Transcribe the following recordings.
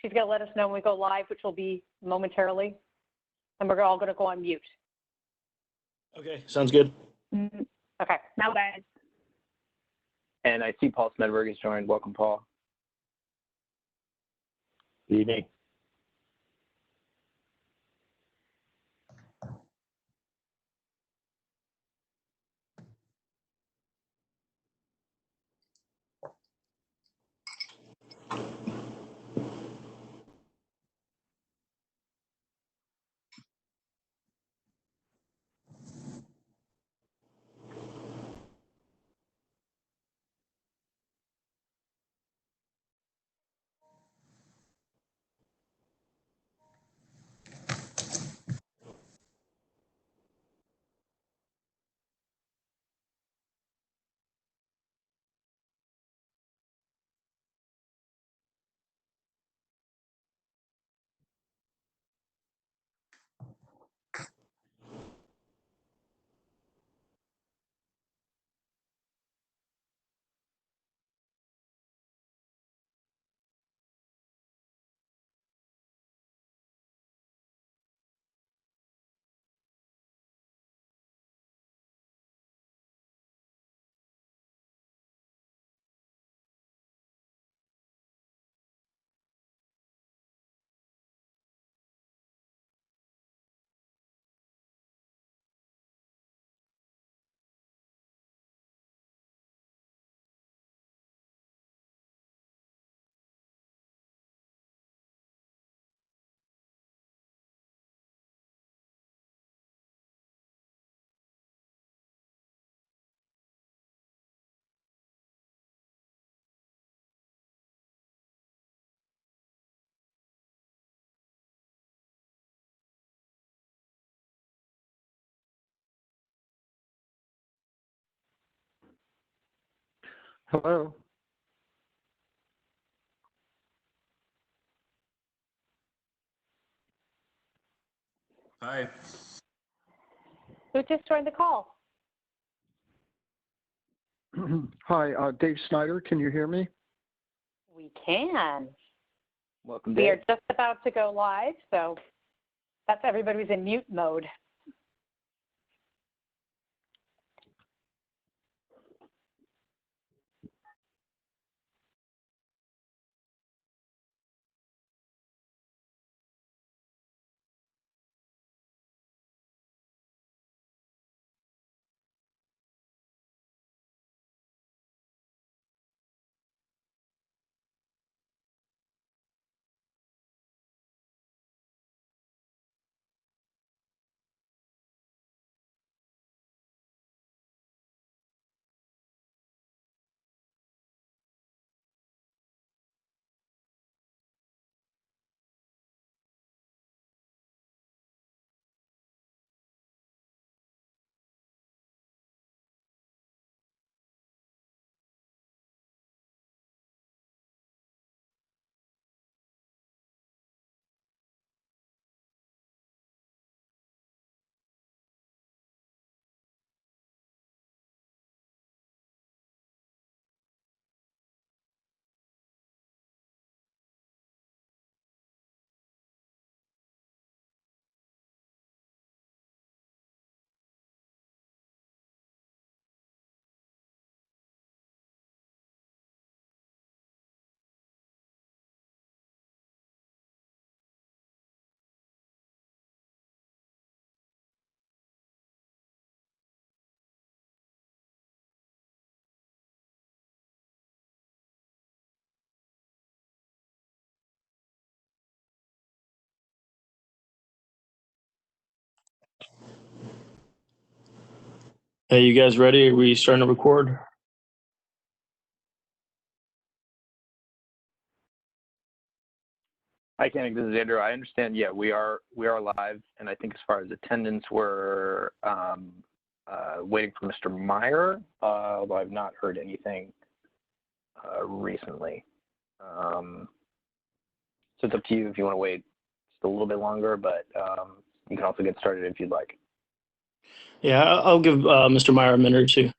She's going to let us know when we go live, which will be momentarily. And we're all going to go on mute. Okay, sounds good. Okay, now guys. And I see Paul Smedberg has joined. Welcome, Paul. Good evening. Hello. Hi. Who just joined the call? Hi, Dave Snyder. Can you hear me? We can. Welcome, We Dave. are just about to go live, so that's everybody's in mute mode. Hey, you guys ready? Are we starting to record? Hi, Kenny. This is Andrew. I understand. Yeah, we are live, and I think as far as attendance, we're waiting for Mr. Meyer, although I've not heard anything recently. So it's up to you if you want to wait just a little bit longer, but you can also get started if you'd like. Yeah, I'll give Mr. Meyer a minute or two.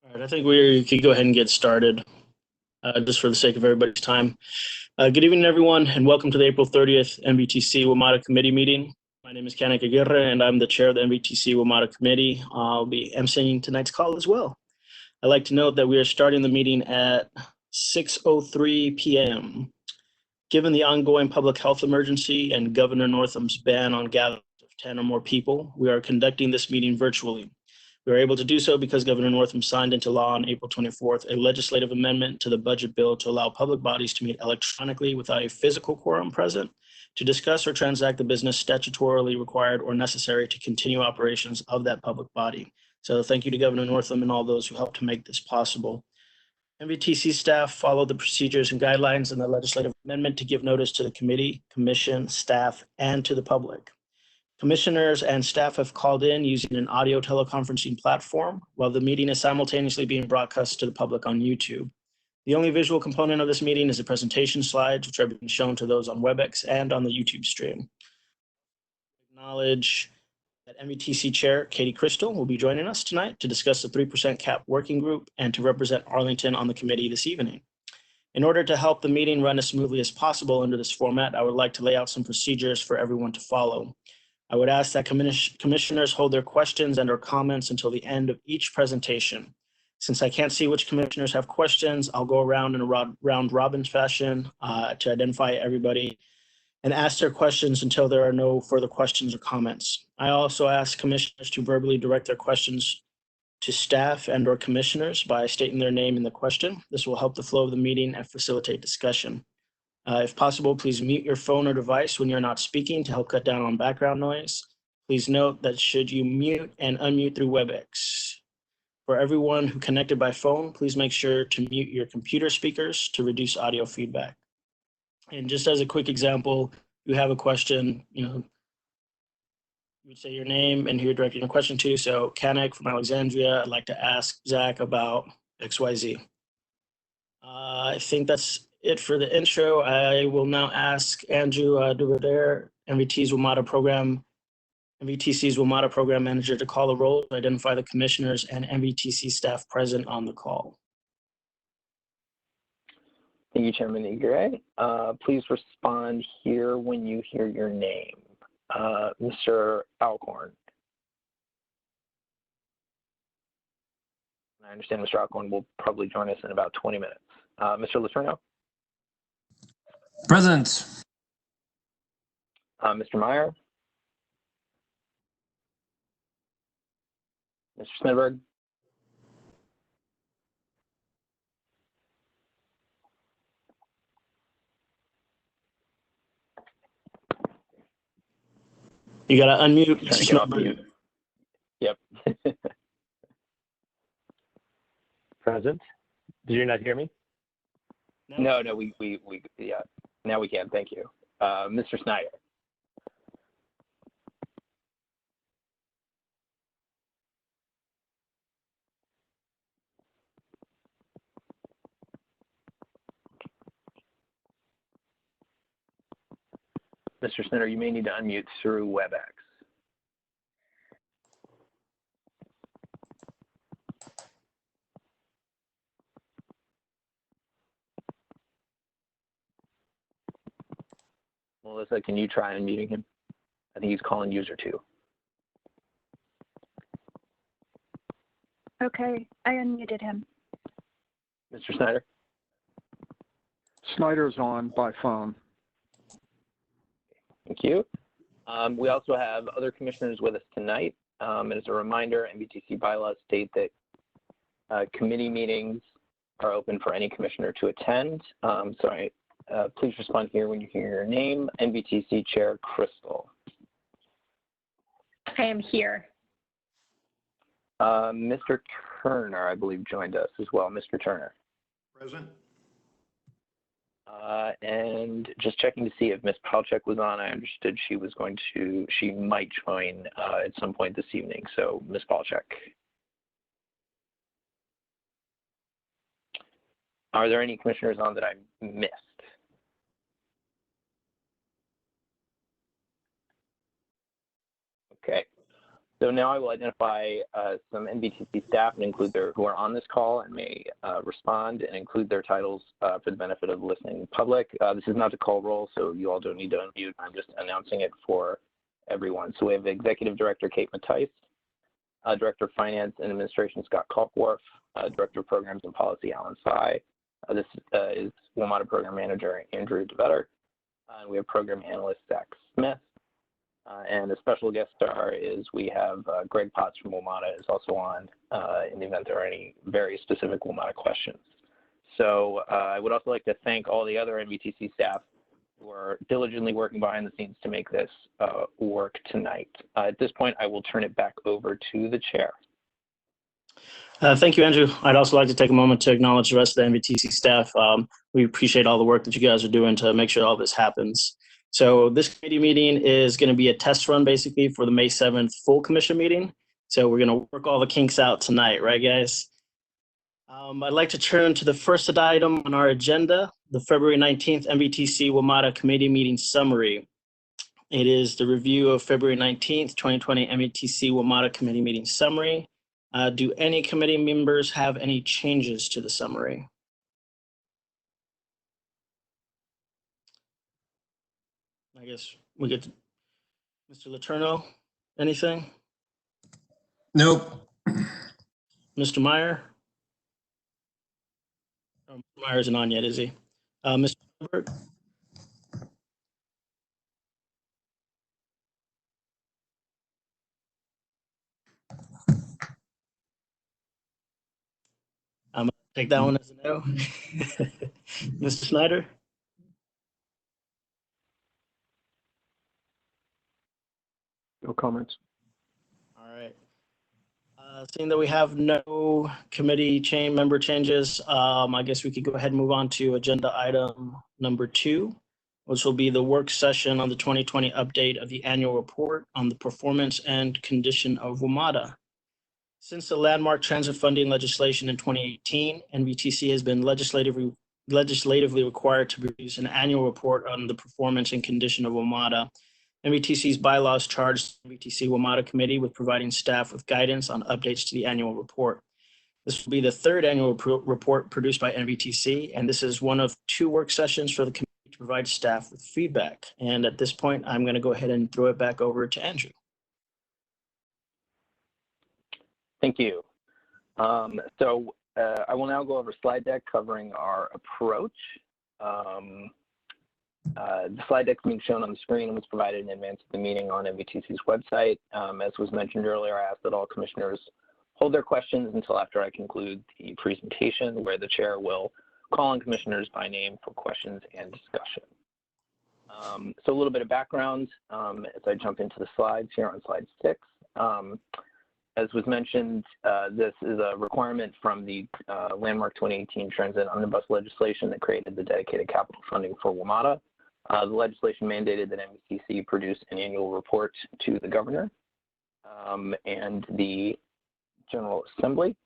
All right, I think we could go ahead and get started, just for the sake of everybody's time. Good evening, everyone, and welcome to the April 30th NVTC WMATA Committee meeting. My name is Kanik Aguirre, and I'm the chair of the NVTC WMATA Committee. I'll be emceeing tonight's call as well. I'd like to note that we are starting the meeting at 6:03 p.m. Given the ongoing public health emergency and Governor Northam's ban on gatherings of 10 or more people, we are conducting this meeting virtually. We were able to do so because Governor Northam signed into law on April 24th a legislative amendment to the budget bill to allow public bodies to meet electronically without a physical quorum present to discuss or transact the business statutorily required or necessary to continue operations of that public body. So thank you to Governor Northam and all those who helped to make this possible. NVTC staff followed the procedures and guidelines in the legislative amendment to give notice to the committee, commission, staff, and to the public. Commissioners and staff have called in using an audio teleconferencing platform, while the meeting is simultaneously being broadcast to the public on YouTube. The only visual component of this meeting is the presentation slides, which are being shown to those on WebEx and on the YouTube stream. Acknowledge that NVTC Chair Katie Crystal will be joining us tonight to discuss the 3% cap working group and to represent Arlington on the committee this evening. In order to help the meeting run as smoothly as possible under this format, I would like to lay out some procedures for everyone to follow. I would ask that commissioners hold their questions and/or comments until the end of each presentation. Since I can't see which commissioners have questions, I'll go around in a round robin fashion to identify everybody and ask their questions until there are no further questions or comments. I also ask commissioners to verbally direct their questions to staff and/or commissioners by stating their name in the question. This will help the flow of the meeting and facilitate discussion. If possible, please mute your phone or device when you're not speaking to help cut down on background noise. Please note that should you mute and unmute through WebEx. For everyone who connected by phone, please make sure to mute your computer speakers to reduce audio feedback. And just as a quick example, you have a question, you would say your name and who you're directing a question to. So Kanik from Alexandria, I'd like to ask Zach about XYZ. I think that's it for the intro. I will now ask Andrew Duverdare, NVTC's WMATA program manager, to call the roll to identify the commissioners and NVTC staff present on the call. Thank you, Chairman Aguirre. Please respond here when you hear your name. Mr. Alcorn. I understand Mr. Alcorn will probably join us in about 20 minutes. Mr. Letourneau? Present. Mr. Meyer? Mr. Smedberg? You gotta unmute. Trying to get off mute. Yep. Present. Did you not hear me? No, yeah. Now we can. Thank you. Mr. Snyder. Mr. Snyder, you may need to unmute through WebEx. Melissa, can you try unmuting him? I think he's calling user 2. Okay, I unmuted him. Mr. Snyder? Snyder's on by phone. Thank you. We also have other commissioners with us tonight. And as a reminder, NVTC bylaws state that committee meetings are open for any commissioner to attend. Please respond here when you hear your name. NVTC Chair Crystal. I am here. Mr. Turner, I believe, joined us as well. Mr. Turner. Present. And just checking to see if Ms. Palchuk was on. I understood she might join at some point this evening. So Ms. Palchuk. Are there any commissioners on that I missed? Okay. So now I will identify some NVTC staff and include who are on this call and may respond and include their titles for the benefit of the listening public. This is not a call roll, so you all don't need to unmute. I'm just announcing it for everyone. So we have Executive Director Kate Mattice, Director of Finance and Administration Scott Kalkworth, Director of Programs and Policy Alan Tsai. This is WMATA Program Manager Andrew DeVetter. We have Program Analyst Zach Smith. And a special guest star is we have Greg Potts from WMATA is also on in the event there are any very specific WMATA questions. So I would also like to thank all the other NVTC staff who are diligently working behind the scenes to make this work tonight. At this point, I will turn it back over to the chair. Thank you, Andrew. I'd also like to take a moment to acknowledge the rest of the NVTC staff. We appreciate all the work that you guys are doing to make sure all this happens. So this committee meeting is going to be a test run basically for the May 7th full commission meeting. So we're going to work all the kinks out tonight, right, guys? I'd like to turn to the first item on our agenda, the February 19th NVTC WMATA committee meeting summary. It is the review of February 19th, 2020 NVTC WMATA committee meeting summary. Do any committee members have any changes to the summary? I guess we get to Mr. Letourneau. Anything? Nope. Mr. Meyer? Oh, Mr. Meyer isn't on yet, is he? Mr. Gilbert? I'm going to take that one as a no. Mr. Snyder? No comments. All right. Seeing that we have no committee member changes, I guess we could go ahead and move on to agenda item number 2, which will be the work session on the 2020 update of the annual report on the performance and condition of WMATA. Since the landmark transit funding legislation in 2018, NVTC has been legislatively required to produce an annual report on the performance and condition of WMATA. NVTC's bylaws charge the NVTC WMATA committee with providing staff with guidance on updates to the annual report. This will be the third annual report produced by NVTC, and this is one of 2 work sessions for the committee to provide staff with feedback. And at this point, I'm going to go ahead and throw it back over to Andrew. Thank you. I will now go over a slide deck covering our approach. The slide deck being shown on the screen was provided in advance of the meeting on NVTC's website. As was mentioned earlier, I ask that all commissioners hold their questions until after I conclude the presentation, where the chair will call on commissioners by name for questions and discussion. So a little bit of background as I jump into the slides here on slide 6. As was mentioned, this is a requirement from the landmark 2018 transit omnibus legislation that created the dedicated capital funding for WMATA. The legislation mandated that NVTC produce an annual report to the governor and the General Assembly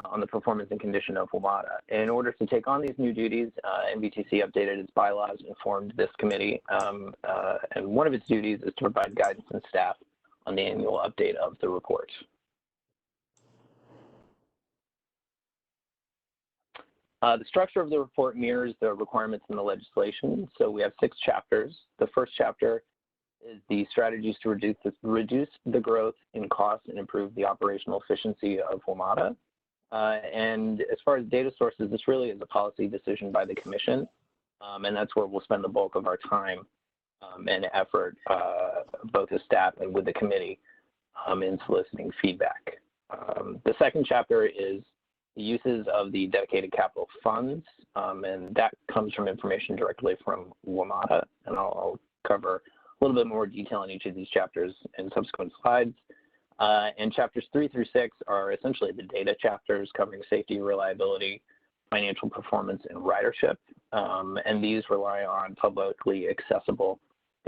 on the performance and condition of WMATA. In order to take on these new duties, NVTC updated its bylaws and formed this committee. And one of its duties is to provide guidance and staff on the annual update of the report. The structure of the report mirrors the requirements in the legislation. So we have 6 chapters. The first chapter is the strategies to reduce the growth in costs and improve the operational efficiency of WMATA. And as far as data sources, this really is a policy decision by the commission. And that's where we'll spend the bulk of our time and effort, both as staff and with the committee, in soliciting feedback. The second chapter is the uses of the dedicated capital funds, and that comes from information directly from WMATA, and I'll cover a little bit more detail in each of these chapters in subsequent slides. And chapters 3 through 6 are essentially the data chapters covering safety, reliability, financial performance, and ridership, and these rely on publicly accessible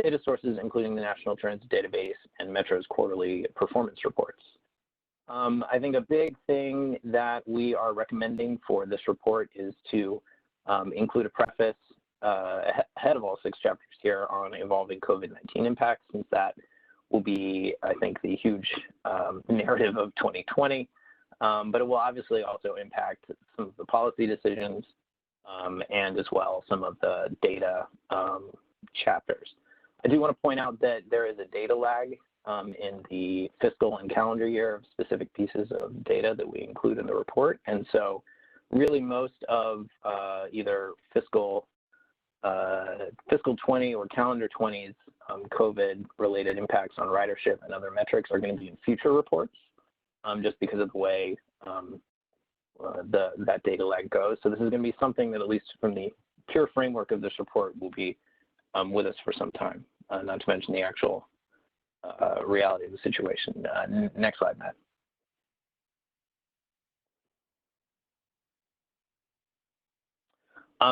data sources, including the National Transit Database and Metro's quarterly performance reports. I think a big thing that we are recommending for this report is to include a preface ahead of all 6 chapters here on evolving COVID-19 impacts, since that will be, I think, the huge narrative of 2020, but it will obviously also impact some of the policy decisions and as well some of the data chapters. I do want to point out that there is a data lag in the fiscal and calendar year of specific pieces of data that we include in the report. And so really most of either fiscal 20 or calendar 20's COVID-related impacts on ridership and other metrics are going to be in future reports just because of the way that data lag goes. So this is going to be something that, at least from the pure framework of this report, will be with us for some time, not to mention the actual reality of the situation. Next slide, Matt.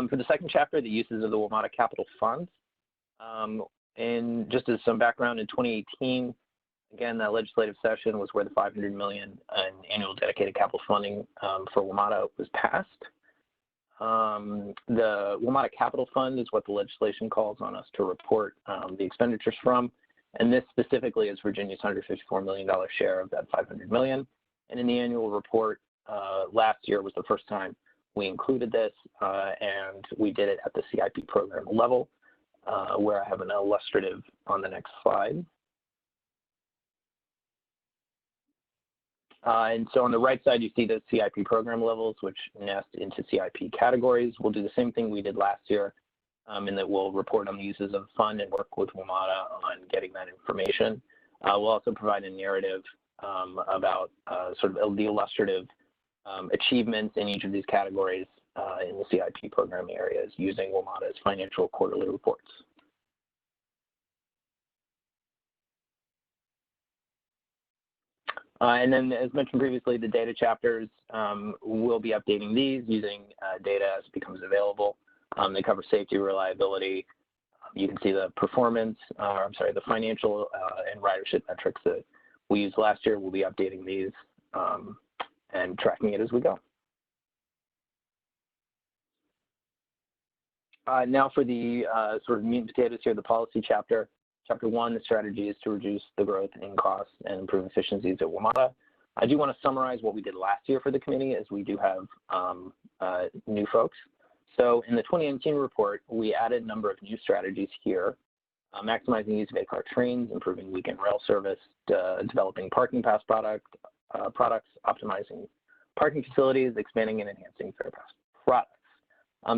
For the second chapter, the uses of the WMATA capital funds. And just as some background, in 2018, again, that legislative session was where the $500 million in annual dedicated capital funding for WMATA was passed. The WMATA Capital Fund is what the legislation calls on us to report the expenditures from, and this specifically is Virginia's $154 million share of that $500 million. And in the annual report last year was the first time we included this, and we did it at the CIP program level, where I have an illustrative on the next slide. And so on the right side, you see the CIP program levels, which nest into CIP categories. We'll do the same thing we did last year, in that we'll report on the uses of the fund and work with WMATA on getting that information. We'll also provide a narrative about sort of the illustrative achievements in each of these categories in the CIP program areas using WMATA's financial quarterly reports. And then, as mentioned previously, the data chapters, we'll be updating these using data as it becomes available. They cover safety, reliability. You can see the performance, the financial and ridership metrics that we used last year. We'll be updating these and tracking it as we go. Now for the sort of meat and potatoes here, the policy chapter. Chapter 1, the strategy is to reduce the growth in costs and improve efficiencies at WMATA. I do want to summarize what we did last year for the committee, as we do have new folks. So in the 2019 report, we added a number of new strategies here, maximizing use of A-car trains, improving weekend rail service, developing parking pass products, optimizing parking facilities, expanding and enhancing fare pass products.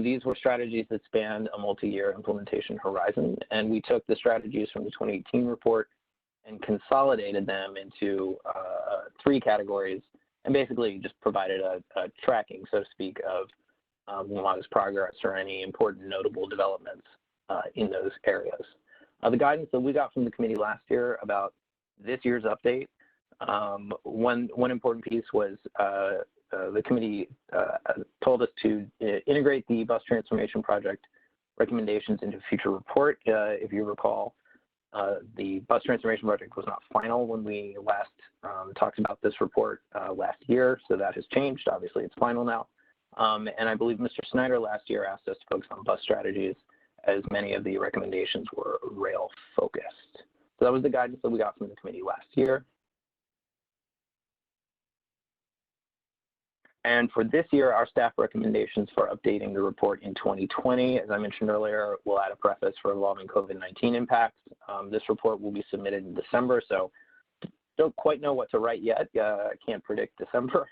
These were strategies that spanned a multi-year implementation horizon, and we took the strategies from the 2018 report and consolidated them into 3 categories, and basically just provided a tracking, so to speak, of WMATA's progress or any important notable developments in those areas. The guidance that we got from the committee last year about this year's update, one important piece was the committee told us to integrate the bus transformation project recommendations into a future report. If you recall, the bus transformation project was not final when we last talked about this report last year, so that has changed. Obviously, it's final now. And I believe Mr. Snyder last year asked us to focus on bus strategies, as many of the recommendations were rail focused. So that was the guidance that we got from the committee last year. And for this year, our staff recommendations for updating the report in 2020, as I mentioned earlier, we'll add a preface for involving COVID-19 impacts. This report will be submitted in December, so don't quite know what to write yet. I can't predict December,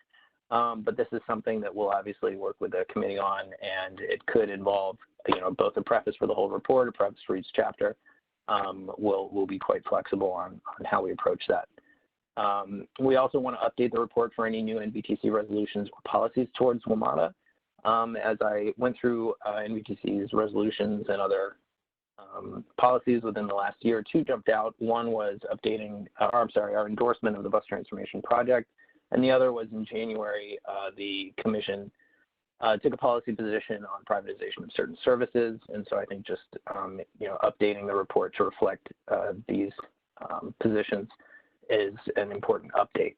but this is something that we'll obviously work with the committee on, and it could involve, both a preface for the whole report, a preface for each chapter. We'll be quite flexible on how we approach that. We also want to update the report for any new NVTC resolutions or policies towards WMATA. As I went through NVTC's resolutions and other policies within the last year, 2 jumped out. One was updating, our endorsement of the bus transformation project, and the other was in January, the commission took a policy position on privatization of certain services, and so I think just updating the report to reflect these positions is an important update.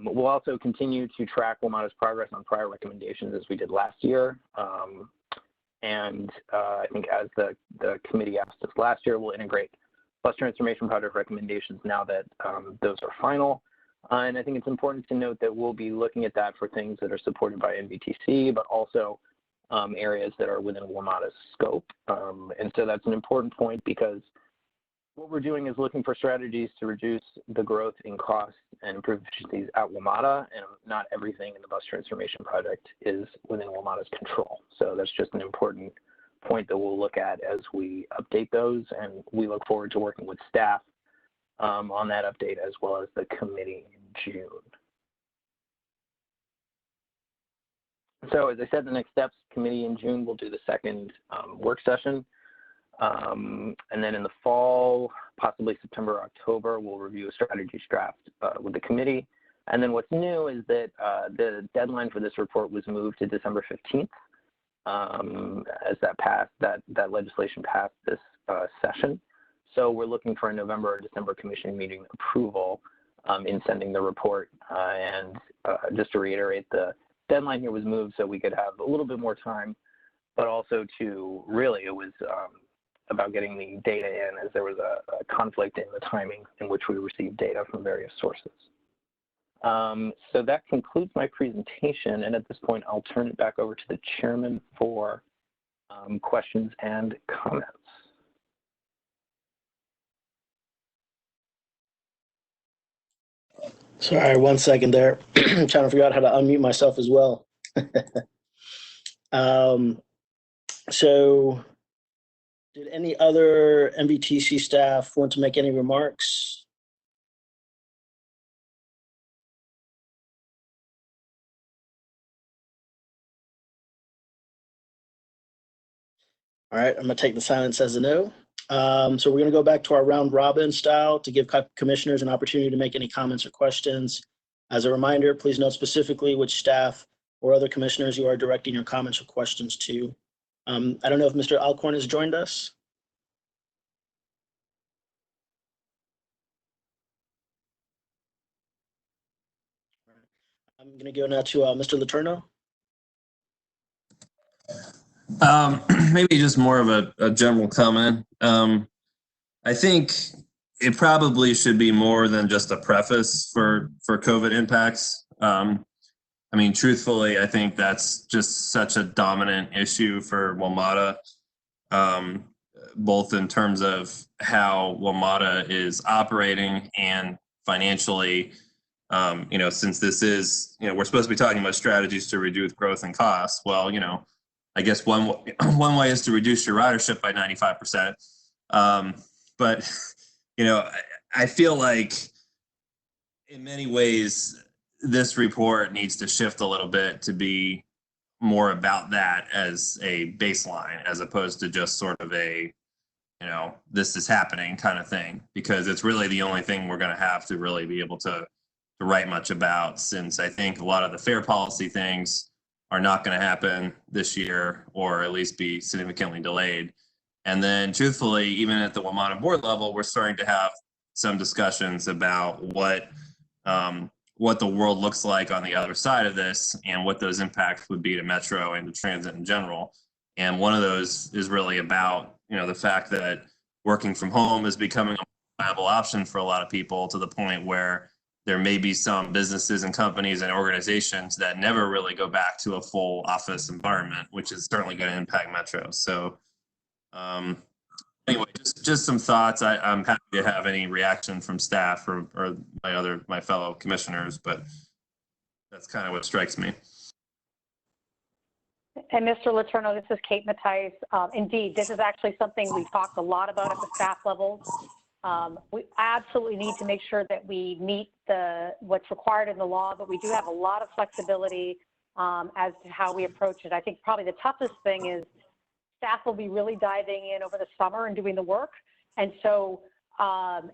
We'll also continue to track WMATA's progress on prior recommendations as we did last year. And I think as the committee asked us last year, we'll integrate bus transformation project recommendations now that those are final. And I think it's important to note that we'll be looking at that for things that are supported by NVTC, but also areas that are within WMATA's scope. And so that's an important point because what we're doing is looking for strategies to reduce the growth in costs and improve efficiencies at WMATA, and not everything in the bus transformation project is within WMATA's control. So that's just an important point that we'll look at as we update those, and we look forward to working with staff on that update as well as the committee in June. So as I said, the next steps, committee in June will do the second work session. And then in the fall, possibly September, or October, we'll review a strategy draft with the committee. And then what's new is that the deadline for this report was moved to December 15th as that legislation passed this session. So we're looking for a November or December commission meeting approval in sending the report. And just to reiterate, the deadline here was moved so we could have a little bit more time, but also to really, it was about getting the data in, as there was a conflict in the timing in which we received data from various sources. So that concludes my presentation, and at this point, I'll turn it back over to the chairman for questions and comments. Sorry, 1 second there. I'm trying to figure out how to unmute myself as well. So did any other NVTC staff want to make any remarks? All right, I'm gonna take the silence as a no. So we're gonna go back to our round robin style to give commissioners an opportunity to make any comments or questions. As a reminder, please note specifically which staff or other commissioners you are directing your comments or questions to. I don't know if Mr. Alcorn has joined us. I'm gonna go now to Mr. Letourneau. Maybe just more of a general comment. I think it probably should be more than just a preface for COVID impacts. I mean, truthfully, I think that's just such a dominant issue for WMATA, both in terms of how WMATA is operating and financially. You know, since this is, you know, we're supposed to be talking about strategies to reduce growth and costs. Well, you know, I guess one way is to reduce your ridership by 95%. But, you know, I feel like in many ways, this report needs to shift a little bit to be more about that as a baseline, as opposed to just sort of a, you know, this is happening kind of thing, because it's really the only thing we're going to have to really be able to write much about, since I think a lot of the fare policy things are not going to happen this year, or at least be significantly delayed. And then truthfully, even at the WMATA board level, we're starting to have some discussions about what the world looks like on the other side of this, and what those impacts would be to Metro and to transit in general. And one of those is really about, you know, the fact that working from home is becoming a viable option for a lot of people, to the point where there may be some businesses and companies and organizations that never really go back to a full office environment, which is certainly going to impact Metro. So anyway, just some thoughts. I'm happy to have any reaction from staff or my fellow commissioners, but that's kind of what strikes me. And Mr. Letourneau, this is Kate Mattice. Indeed, this is actually something we talked a lot about at the staff level. We absolutely need to make sure that we meet what's required in the law, but we do have a lot of flexibility as to how we approach it. I think probably the toughest thing is staff will be really diving in over the summer and doing the work. And so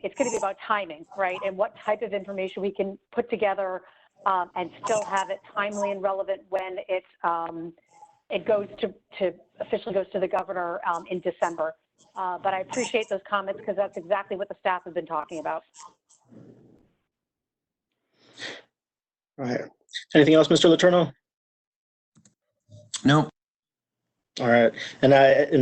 it's going to be about timing, right? And what type of information we can put together and still have it timely and relevant when it goes to officially goes to the governor in December. But I appreciate those comments, because that's exactly what the staff have been talking about. All right. Anything else, Mr. Letourneau? Nope. All right. And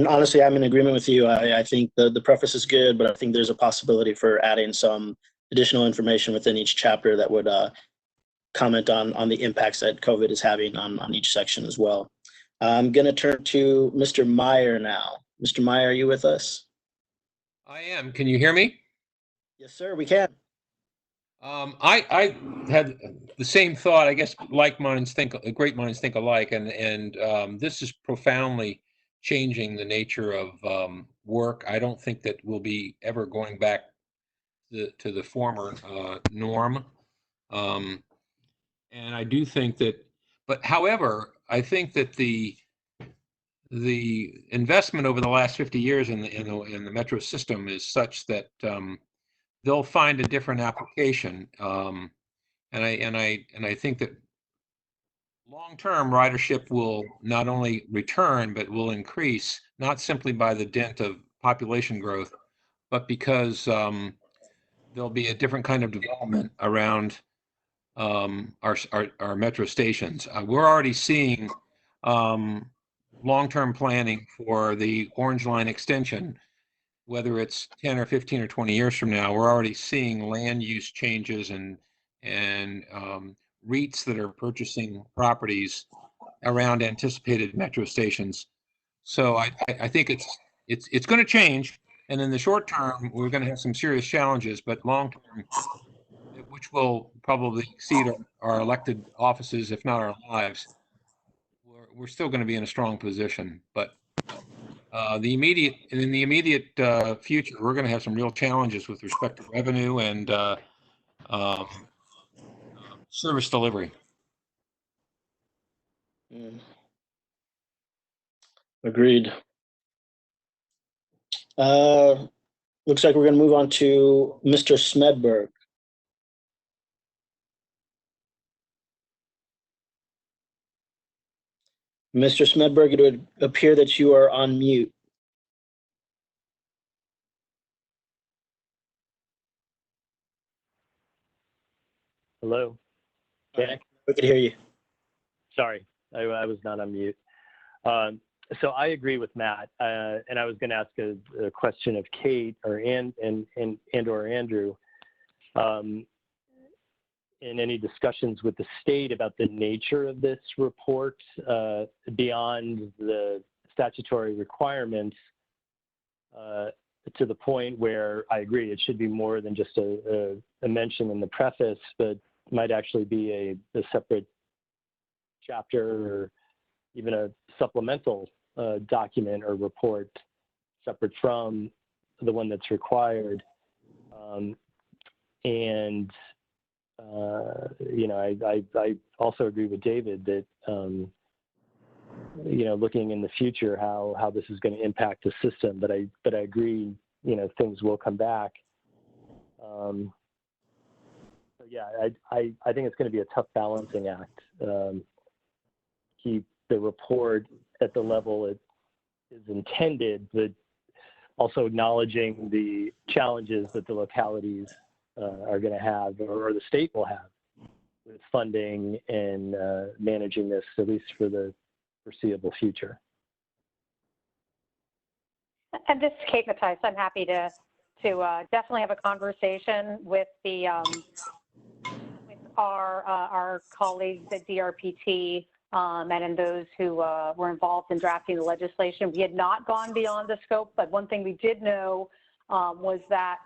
honestly, I'm in agreement with you. I think the preface is good, but I think there's a possibility for adding some additional information within each chapter that would comment on the impacts that COVID is having on each section as well. I'm going to turn to Mr. Meyer now. Mr. Meyer, are you with us? I am. Can you hear me? Yes, sir, we can. I had the same thought. I guess great minds think alike, and this is profoundly changing the nature of work. I don't think that we'll be ever going back to the former norm, and I do think that. But however, I think that the investment over the last 50 years in the metro system is such that they'll find a different application. And I think that long-term ridership will not only return, but will increase, not simply by the dint of population growth, but because there'll be a different kind of development around our metro stations. We're already seeing long-term planning for the Orange Line extension, whether it's 10 or 15 or 20 years from now. We're already seeing land use changes and REITs that are purchasing properties around anticipated metro stations. So I think it's going to change, and in the short term, we're going to have some serious challenges, but long term, which will probably exceed our elected offices, if not our lives, we're still going to be in a strong position. But in the immediate future, we're going to have some real challenges with respect to revenue and service delivery. Agreed. Looks like we're going to move on to Mr. Smedberg. Mr. Smedberg, it would appear that you are on mute. Hello. Dan? We could hear you. Sorry, I was not on mute. So I agree with Matt, and I was going to ask a question of Kate or Andrew. In any discussions with the state about the nature of this report beyond the statutory requirements, to the point where I agree it should be more than just a mention in the preface, but might actually be a separate chapter or even a supplemental document or report separate from the one that's required. I also agree with David that, looking in the future, how this is going to impact the system, but I agree, things will come back. I think it's going to be a tough balancing act. Keep the report at the level it is intended, but also acknowledging the challenges that the localities are going to have, or the state will have, with funding and managing this, at least for the foreseeable future. And this is Kate Mattice. I'm happy to definitely have a conversation with the with our colleagues at DRPT and those who were involved in drafting the legislation. We had not gone beyond the scope, but one thing we did know was that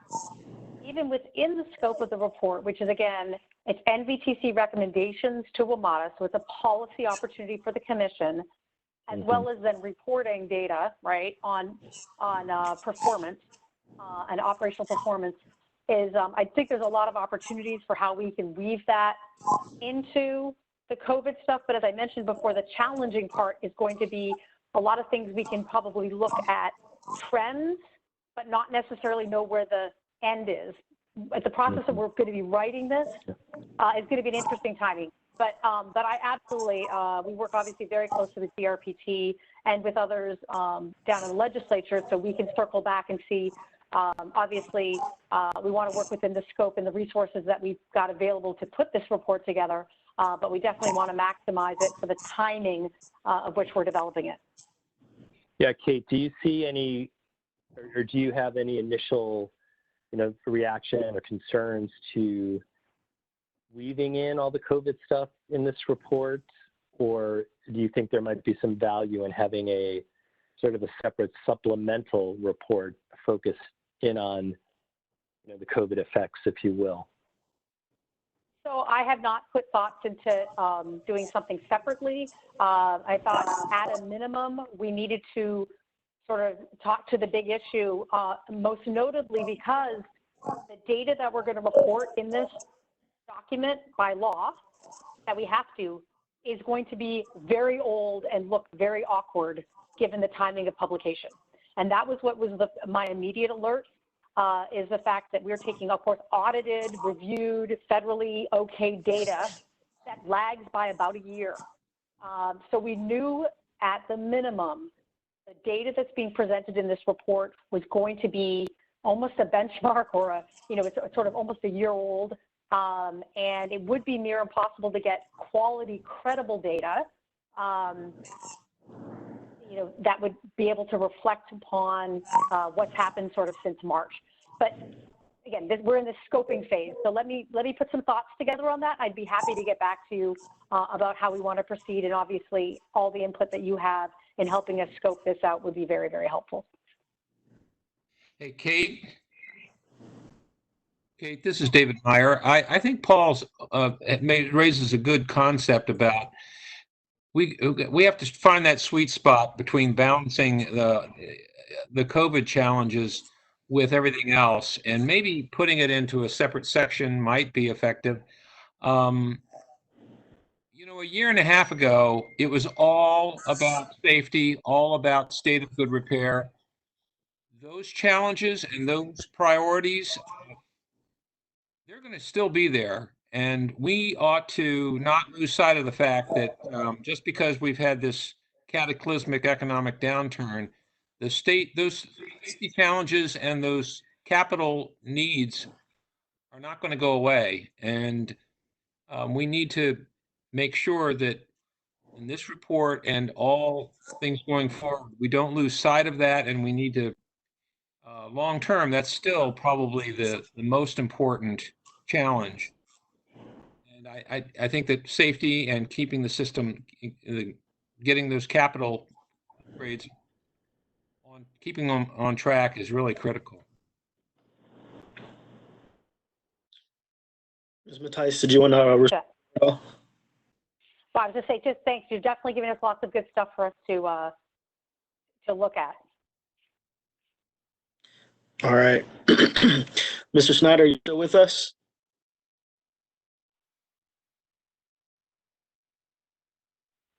even within the scope of the report, which is, again, it's NVTC recommendations to WMATA, so it's a policy opportunity for the commission, as well as then reporting data, right, on performance and operational performance, is I think there's a lot of opportunities for how we can weave that into the COVID stuff. But as I mentioned before, the challenging part is going to be a lot of things we can probably look at trends, but not necessarily know where the end is. At the process that we're going to be writing this is going to be an interesting timing. But I absolutely, we work obviously very closely with DRPT and with others down in the legislature, so we can circle back and see. Obviously, we want to work within the scope and the resources that we've got available to put this report together, but we definitely want to maximize it for the timing of which we're developing it. Yeah, Kate, do you see any, or do you have any initial, reaction or concerns to weaving in all the COVID stuff in this report? Or do you think there might be some value in having a sort of a separate supplemental report focused in on, the COVID effects, if you will? So I have not put thoughts into doing something separately. I thought at a minimum, we needed to sort of talk to the big issue, most notably because the data that we're going to report in this document by law that we have to is going to be very old and look very awkward given the timing of publication. And that was what was my immediate alert. Is the fact that we're taking, of course, audited, reviewed, federally okay data that lags by about a year. So we knew at the minimum, the data that's being presented in this report was going to be almost a benchmark or it's sort of almost a year old. And it would be near impossible to get quality, credible data, that would be able to reflect upon what's happened sort of since March. But again, we're in the scoping phase. So let me put some thoughts together on that. I'd be happy to get back to you about how we want to proceed. And obviously all the input that you have in helping us scope this out would be very, very helpful. Hey, Kate. Kate, this is David Meyer. I think Paul's raises a good concept about we have to find that sweet spot between balancing the COVID challenges with everything else, and maybe putting it into a separate section might be effective. A year and a half ago, it was all about safety, all about state of good repair. Those challenges and those priorities, they're going to still be there. And we ought to not lose sight of the fact that just because we've had this cataclysmic economic downturn, those safety challenges and those capital needs are not going to go away. And we need to make sure that in this report and all things going forward, we don't lose sight of that. And we need to, long term, that's still probably the most important challenge. And I think that safety and keeping the system, getting those capital grades keeping them on track is really critical. Ms. Matthijs, did you want to respond? Well, I was just saying, just thanks. You're definitely giving us lots of good stuff for us to look at. All right. Mr. Snyder, are you still with us?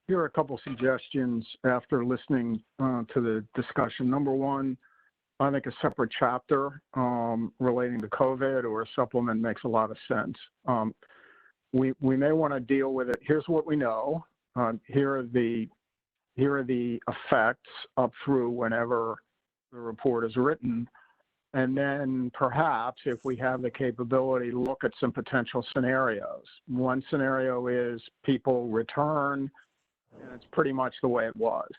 Here are a couple suggestions after listening to the discussion. Number one, I think a separate chapter relating to COVID or a supplement makes a lot of sense. We may want to deal with it. Here's what we know. Here are the effects up through whenever the report is written. And then perhaps if we have the capability, look at some potential scenarios. One scenario is people return and it's pretty much the way it was.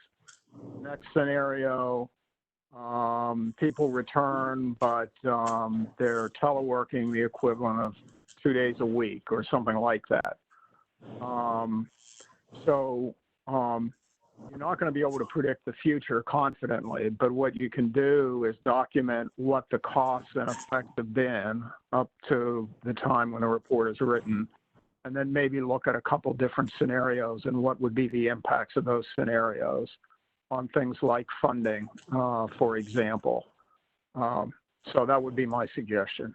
Next scenario, people return, but they're teleworking the equivalent of 2 days a week or something like that. You're not going to be able to predict the future confidently, but what you can do is document what the costs and effects have been up to the time when the report is written, and then maybe look at a couple different scenarios and what would be the impacts of those scenarios on things like funding, for example. So that would be my suggestion.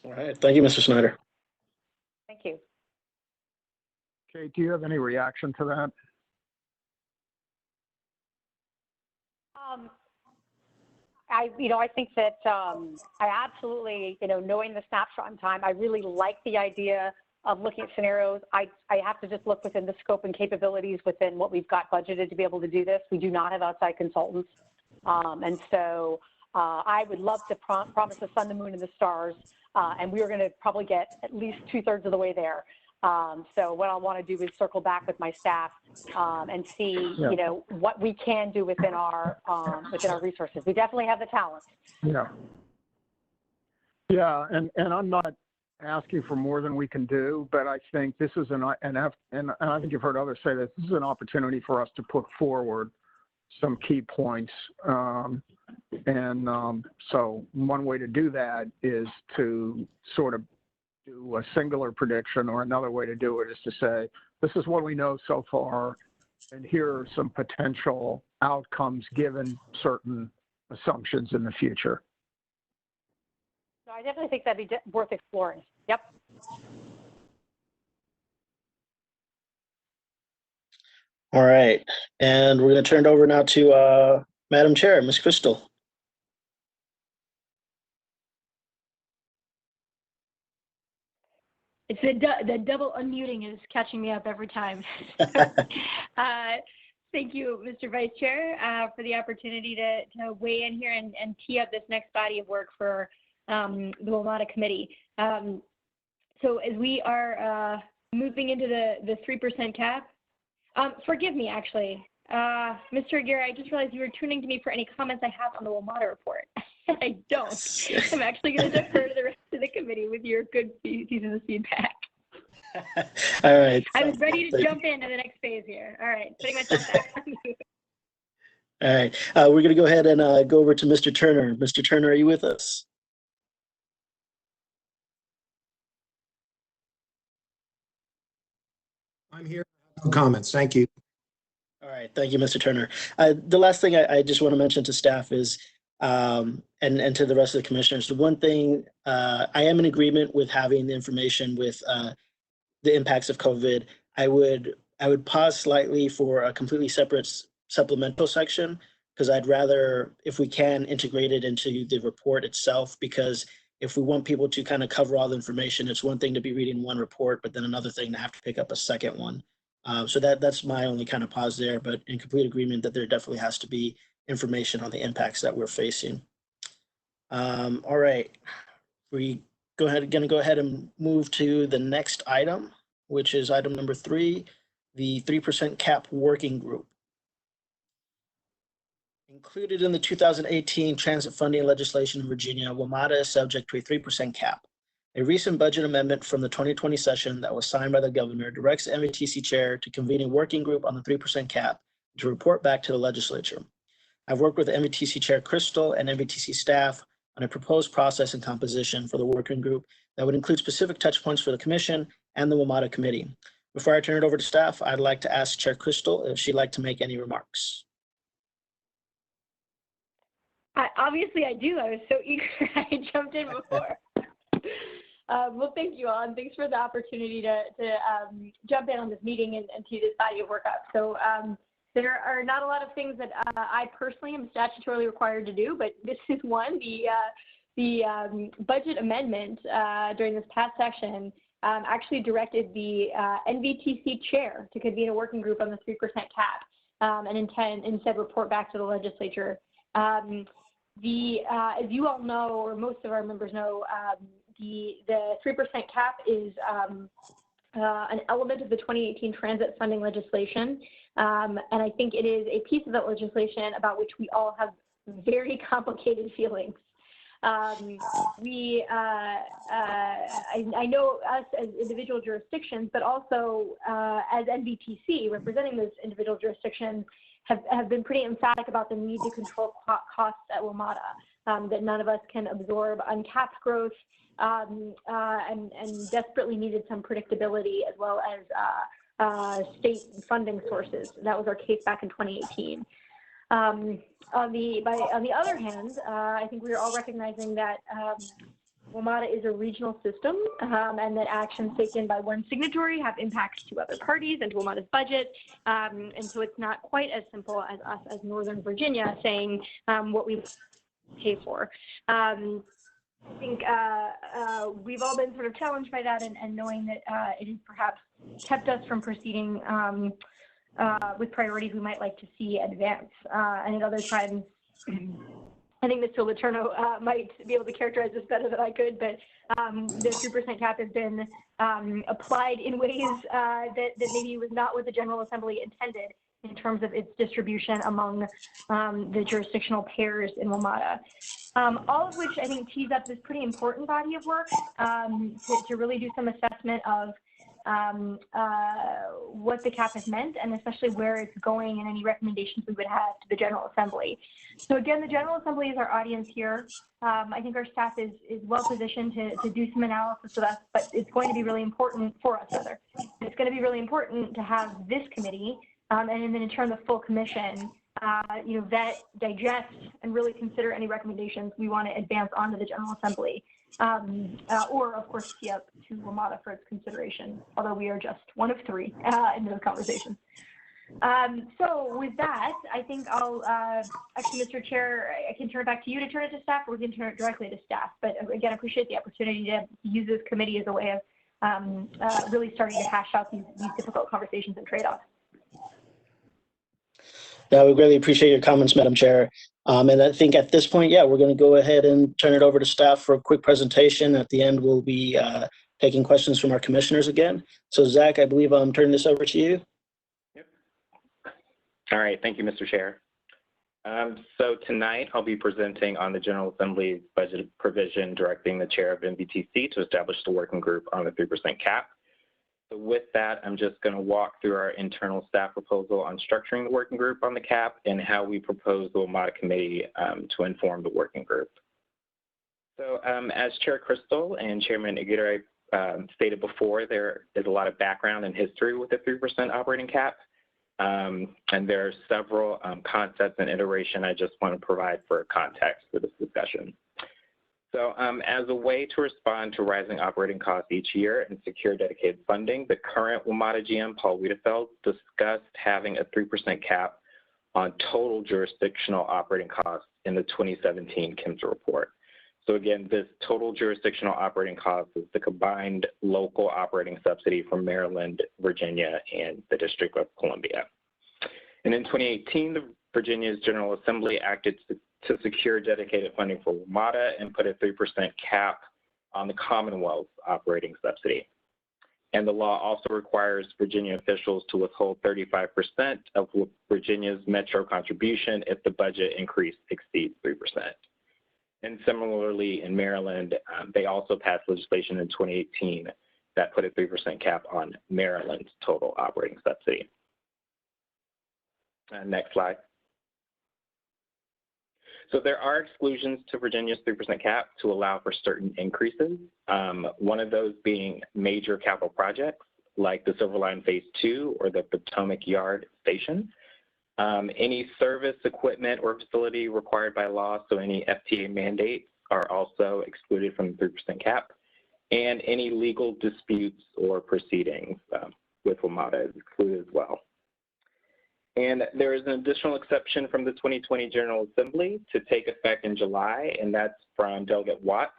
All right. Thank you, Mr. Snyder. Thank you. Kate, do you have any reaction to that? I think that I absolutely, knowing the snapshot in time, I really like the idea of looking at scenarios. I have to just look within the scope and capabilities within what we've got budgeted to be able to do this. We do not have outside consultants. And so I would love to promise the sun, the moon, and the stars. And we are going to probably get at least 2/3 of the way there. So what I want to do is circle back with my staff and see, you know, what we can do within our resources. We definitely have the talent. Yeah, and I'm not asking for more than we can do, but I think this is and I think you've heard others say this is an opportunity for us to put forward some key points. So one way to do that is to sort of do a singular prediction, or another way to do it is to say, this is what we know so far, and here are some potential outcomes given certain assumptions in the future. So I definitely think that'd be worth exploring. Yep. All right, and we're going to turn it over now to Madam Chair, Ms. Crystal. It's the double unmuting is catching me up every time. Thank you, Mr. Vice Chair, for the opportunity to weigh in here and tee up this next body of work for the WMATA committee. So as we are moving into the 3% cap, forgive me, actually. Mr. Aguirre, I just realized you were tuning to me for any comments I have on the WMATA report. I don't. I'm actually going to defer to the rest of the committee with your good pieces of feedback. All right. I was ready to jump into the next phase here. All right, putting myself back on mute. All right, we're going to go ahead and go over to Mr. Turner. Mr. Turner, are you with us? I'm here. No comments. Thank you. All right, thank you, Mr. Turner. The last thing I just want to mention to staff is, and to the rest of the commissioners, the one thing I am in agreement with having the information with the impacts of COVID. I would pause slightly for a completely separate supplemental section, because I'd rather, if we can, integrate it into the report itself, because if we want people to kind of cover all the information, it's one thing to be reading one report, but then another thing to have to pick up a second one. So that's my only kind of pause there, but in complete agreement that there definitely has to be information on the impacts that we're facing. All right, going to go ahead and move to the next item, which is item number 3, the 3% cap working group. Included in the 2018 transit funding legislation in Virginia, WMATA is subject to a 3% cap. A recent budget amendment from the 2020 session that was signed by the governor directs the NVTC chair to convene a working group on the 3% cap to report back to the legislature. I've worked with NVTC Chair Crystal and NVTC staff on a proposed process and composition for the working group that would include specific touch points for the commission and the WMATA committee. Before I turn it over to staff, I'd like to ask Chair Crystal if she'd like to make any remarks. Obviously, I do. I was so eager. I jumped in before. Well, thank you all, and thanks for the opportunity to jump in on this meeting and tee this body of work up. So there are not a lot of things that I personally am statutorily required to do, but this is one. The budget amendment during this past session actually directed the NVTC chair to convene a working group on the 3% cap and instead report back to the legislature. As you all know, or most of our members know, the 3% cap is an element of the 2018 transit funding legislation. And I think it is a piece of that legislation about which we all have very complicated feelings. I know us as individual jurisdictions, but also as NVTC representing those individual jurisdictions have been pretty emphatic about the need to control costs at WMATA, that none of us can absorb uncapped growth, and desperately needed some predictability as well as state funding sources. That was our case back in 2018. On the other hand, I think we are all recognizing that WMATA is a regional system, and that actions taken by one signatory have impacts to other parties and to WMATA's budget. And so it's not quite as simple as us as Northern Virginia saying what we pay for. I think we've all been sort of challenged by that, and knowing that it has perhaps kept us from proceeding with priorities we might like to see advance. And at other times, I think Mr. Letourneau might be able to characterize this better than I could, but the 3% cap has been applied in ways that maybe was not what the General Assembly intended in terms of its distribution among the jurisdictional pairs in WMATA. All of which I think tees up this pretty important body of work to really do some assessment of what the cap has meant, and especially where it's going and any recommendations we would have to the General Assembly. So again, the General Assembly is our audience here. I think our staff is well positioned to do some analysis with us, but it's going to be really important for us, rather. It's going to be really important to have this committee and then in turn the full commission vet, digest, and really consider any recommendations we want to advance onto the General Assembly, or of course tee up to WMATA for its consideration, although we are just one of three in those conversations. So with that, I think I'll, actually, Mr. Chair, I can turn it back to you to turn it to staff, or we can turn it directly to staff. But again, I appreciate the opportunity to use this committee as a way of really starting to hash out these difficult conversations and trade-offs. Yeah, we really appreciate your comments, Madam Chair. And I think at this point, yeah, we're going to go ahead and turn it over to staff for a quick presentation. At the end, we'll be taking questions from our commissioners again. So Zach, I believe I'm turning this over to you. Yep. All right, thank you, Mr. Chair. So tonight I'll be presenting on the General Assembly's budget provision directing the chair of NVTC to establish the working group on the 3% cap. So with that, I'm just going to walk through our internal staff proposal on structuring the working group on the cap and how we propose the WMATA committee to inform the working group. So as Chair Crystal and Chairman Aguirre stated before, there is a lot of background and history with the 3% operating cap. And there are several concepts and iteration I just want to provide for context for this discussion. So as a way to respond to rising operating costs each year and secure dedicated funding, the current WMATA GM, Paul Wiedefeld, discussed having a 3% cap on total jurisdictional operating costs in the 2017 KIMS report. So again, this total jurisdictional operating cost is the combined local operating subsidy from Maryland, Virginia, and the District of Columbia. And in 2018, Virginia's General Assembly acted to secure dedicated funding for WMATA and put a 3% cap on the Commonwealth's operating subsidy. And the law also requires Virginia officials to withhold 35% of Virginia's metro contribution if the budget increase exceeds 3%. And similarly, in Maryland, they also passed legislation in 2018 that put a 3% cap on Maryland's total operating subsidy. Next slide. So there are exclusions to Virginia's 3% cap to allow for certain increases. One of those being major capital projects like the Silver Line Phase 2 or the Potomac Yard Station. Any service, equipment, or facility required by law, so any FTA mandates, are also excluded from the 3% cap. And any legal disputes or proceedings with WMATA is excluded as well. And there is an additional exception from the 2020 General Assembly to take effect in July, and that's from Delegate Watts.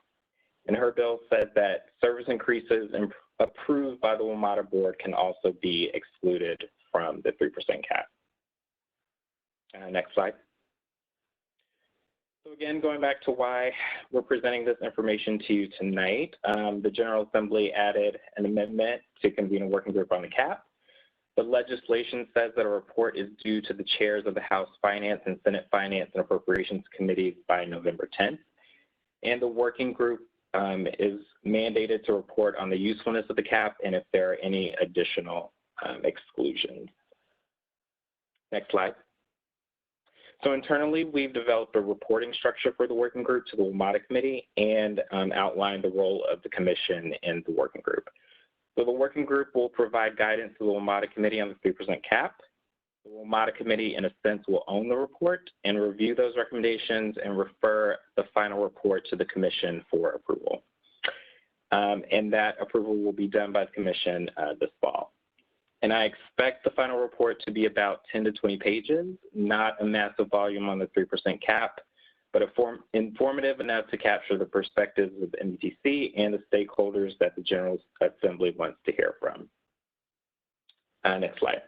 And her bill says that service increases approved by the WMATA board can also be excluded from the 3% cap. Next slide. So again, going back to why we're presenting this information to you tonight, the General Assembly added an amendment to convene a working group on the cap. The legislation says that a report is due to the chairs of the House Finance and Senate Finance and Appropriations Committees by November 10th. And the working group is mandated to report on the usefulness of the cap and if there are any additional exclusions. Next slide. So internally, we've developed a reporting structure for the working group to the WMATA committee and outlined the role of the commission in the working group. So the working group will provide guidance to the WMATA committee on the 3% cap. The WMATA committee, in a sense, will own the report and review those recommendations and refer the final report to the commission for approval. And that approval will be done by the commission this fall. And I expect the final report to be about 10 to 20 pages, not a massive volume on the 3% cap, but informative enough to capture the perspectives of the NVTC and the stakeholders that the General Assembly wants to hear from. Next slide.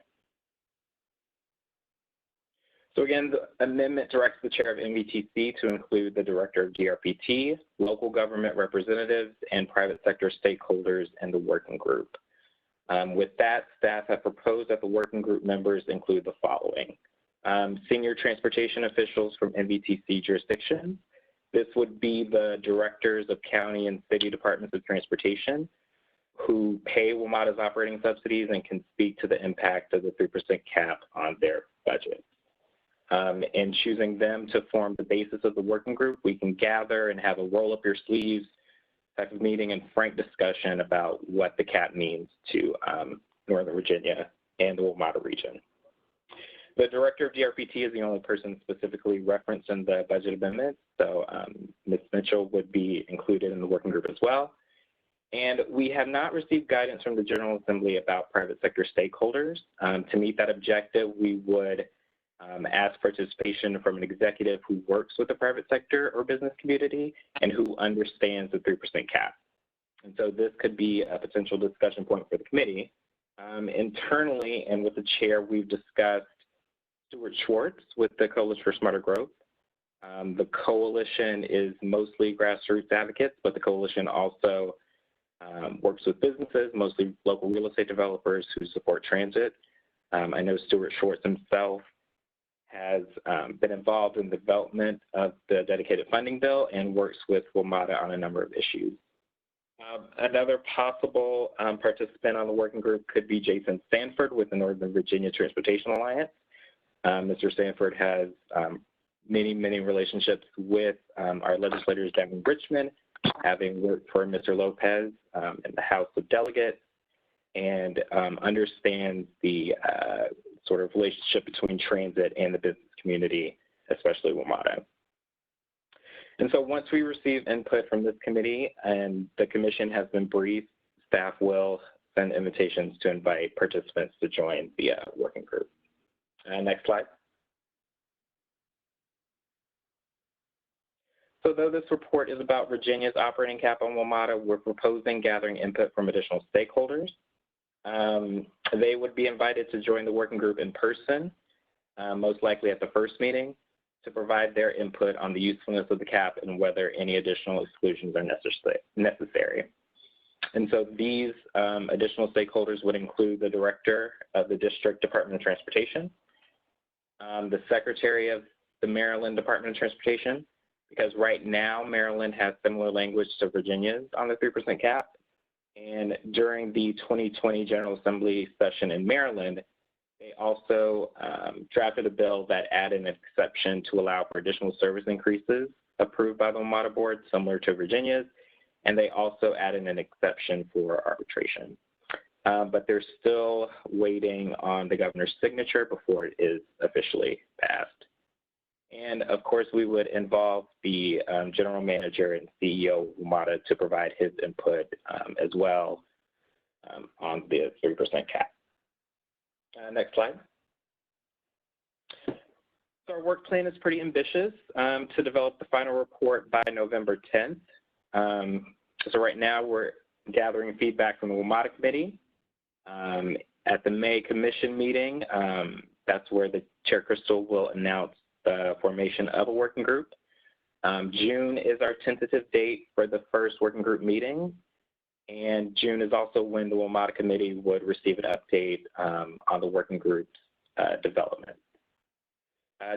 So again, the amendment directs the chair of NVTC to include the director of DRPT, local government representatives, and private sector stakeholders in the working group. With that, staff have proposed that the working group members include the following. Senior transportation officials from NVTC jurisdictions. This would be the directors of county and city departments of transportation who pay WMATA's operating subsidies and can speak to the impact of the 3% cap on their budget. And choosing them to form the basis of the working group, we can gather and have a roll up your sleeves type of meeting and frank discussion about what the cap means to Northern Virginia and the WMATA region. The director of DRPT is the only person specifically referenced in the budget amendment, so Ms. Mitchell would be included in the working group as well. And we have not received guidance from the General Assembly about private sector stakeholders. To meet that objective, we would ask participation from an executive who works with the private sector or business community and who understands the 3% cap. And so this could be a potential discussion point for the committee. Internally and with the chair, we've discussed Stuart Schwartz with the Coalition for Smarter Growth. The coalition is mostly grassroots advocates, but the coalition also works with businesses, mostly local real estate developers who support transit. I know Stuart Schwartz himself has been involved in the development of the dedicated funding bill and works with WMATA on a number of issues. Another possible participant on the working group could be Jason Sanford with the Northern Virginia Transportation Alliance. Mr. Sanford has many relationships with our legislators down in Richmond, having worked for Mr. Lopez in the House of Delegates, and understands the sort of relationship between transit and the business community, especially WMATA. And so once we receive input from this committee and the commission has been briefed, staff will send invitations to invite participants to join the working group. Next slide. So though this report is about Virginia's operating cap on WMATA, we're proposing gathering input from additional stakeholders. They would be invited to join the working group in person, most likely at the first meeting, to provide their input on the usefulness of the cap and whether any additional exclusions are necessary. And so these additional stakeholders would include the director of the District Department of Transportation, the secretary of the Maryland Department of Transportation, because right now Maryland has similar language to Virginia's on the 3% cap. And during the 2020 General Assembly session in Maryland, they also drafted a bill that added an exception to allow for additional service increases approved by the WMATA board, similar to Virginia's, and they also added an exception for arbitration. But they're still waiting on the governor's signature before it is officially passed. And of course, we would involve the general manager and CEO of WMATA to provide his input as well on the 3% cap. Next slide. So our work plan is pretty ambitious to develop the final report by November 10th. So right now we're gathering feedback from the WMATA committee. At the May commission meeting, that's where the Chair Crystal will announce the formation of a working group. June is our tentative date for the first working group meeting. And June is also when the WMATA committee would receive an update on the working group's development.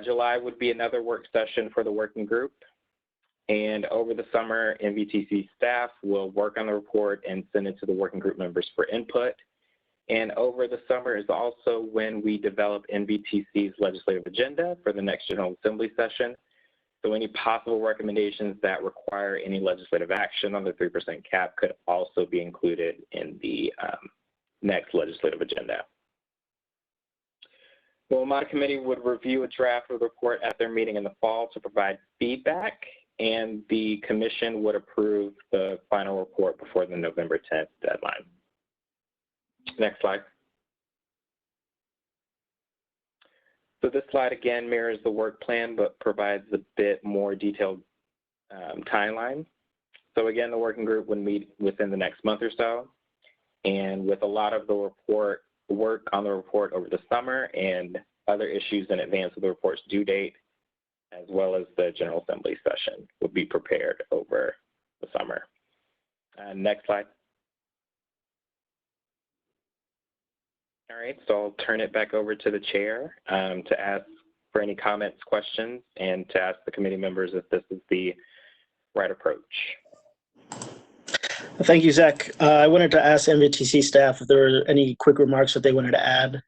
July would be another work session for the working group. And over the summer, NVTC staff will work on the report and send it to the working group members for input. And over the summer is also when we develop NVTC's legislative agenda for the next General Assembly session. So any possible recommendations that require any legislative action on the 3% cap could also be included in the next legislative agenda. The WMATA committee would review a draft of the report at their meeting in the fall to provide feedback, and the commission would approve the final report before the November 10th deadline. Next slide. So this slide again mirrors the work plan, but provides a bit more detailed timeline. So again, the working group would meet within the next month or so. And with a lot of the work on the report over the summer and other issues in advance of the report's due date, as well as the General Assembly session will be prepared over the summer. Next slide. All right, so I'll turn it back over to the chair to ask for any comments, questions, and to ask the committee members if this is the right approach. Thank you, Zach. I wanted to ask NVTC staff if there were any quick remarks that they wanted to add.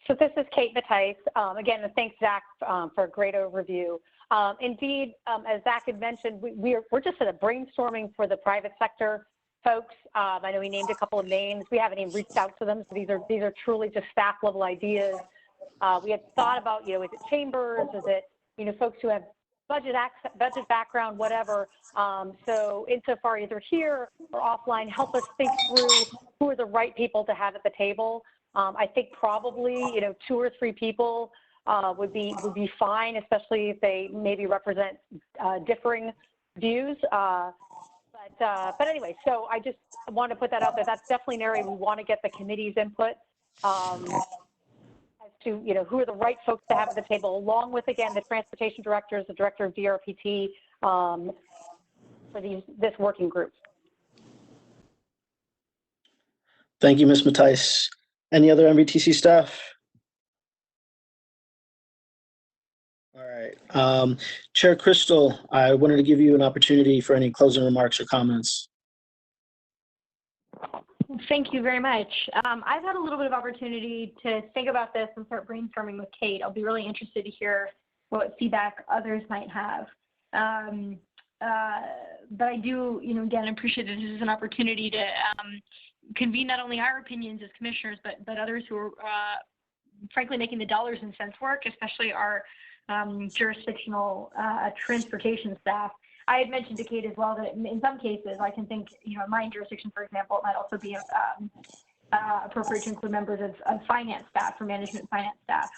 So this is Kate Mattice. Again, thanks, Zach, for a great overview. Indeed, as Zach had mentioned, we're just at a brainstorming for the private sector folks. I know we named a couple of names. We haven't even reached out to them, so these are truly just staff level ideas. We had thought about, is it chambers? Is it, folks who have budget background, whatever. So insofar either here or offline, help us think through who are the right people to have at the table. I think probably, 2 or 3 people would be fine, especially if they maybe represent differing views. But anyway, so I just want to put that out there. That's definitely an area we want to get the committee's input as to, who are the right folks to have at the table, along with, again, the transportation directors, the director of DRPT for this working group. Thank you, Ms. Mattice. Any other NVTC staff? All right. Chair Crystal, I wanted to give you an opportunity for any closing remarks or comments. Thank you very much. I've had a little bit of opportunity to think about this and start brainstorming with Kate. I'll be really interested to hear what feedback others might have. But I do, again, appreciate that this is an opportunity to convene not only our opinions as commissioners, but others who are frankly making the dollars and cents work, especially our jurisdictional transportation staff. I had mentioned to Kate as well that in some cases I can think, in my jurisdiction, for example, it might also be appropriate to include members of finance staff, or management finance staff,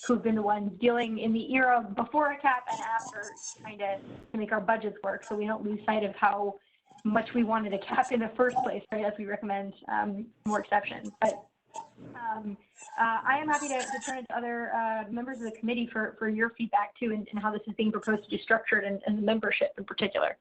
who've been the ones dealing in the era before a cap and after, trying to make our budgets work, so we don't lose sight of how much we wanted a cap in the first place, right, as we recommend more exceptions. But I am happy to turn it to other members of the committee for your feedback too, and how this is being proposed to be structured, and the membership in particular.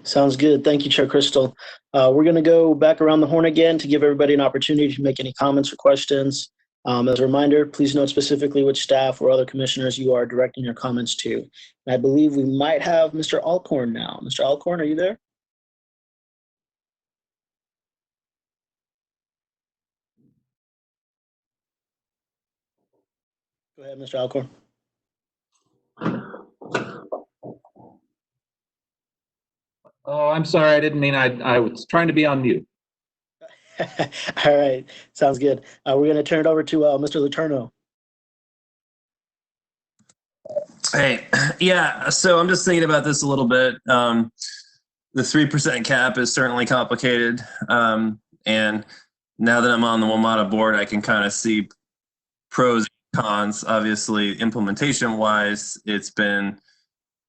Sounds good. Thank you, Chair Crystal. We're going to go back around the horn again to give everybody an opportunity to make any comments or questions. As a reminder, please note specifically which staff or other commissioners you are directing your comments to. And I believe we might have Mr. Alcorn now. Mr. Alcorn, are you there? Go ahead, Mr. Alcorn. Oh, I'm sorry. I didn't mean I was trying to be on mute. All right. Sounds good. We're going to turn it over to Mr. Letourneau. Hey, yeah, so I'm just thinking about this a little bit. The 3% cap is certainly complicated. And now that I'm on the WMATA board, I can kind of see pros and cons. Obviously, implementation-wise, it's been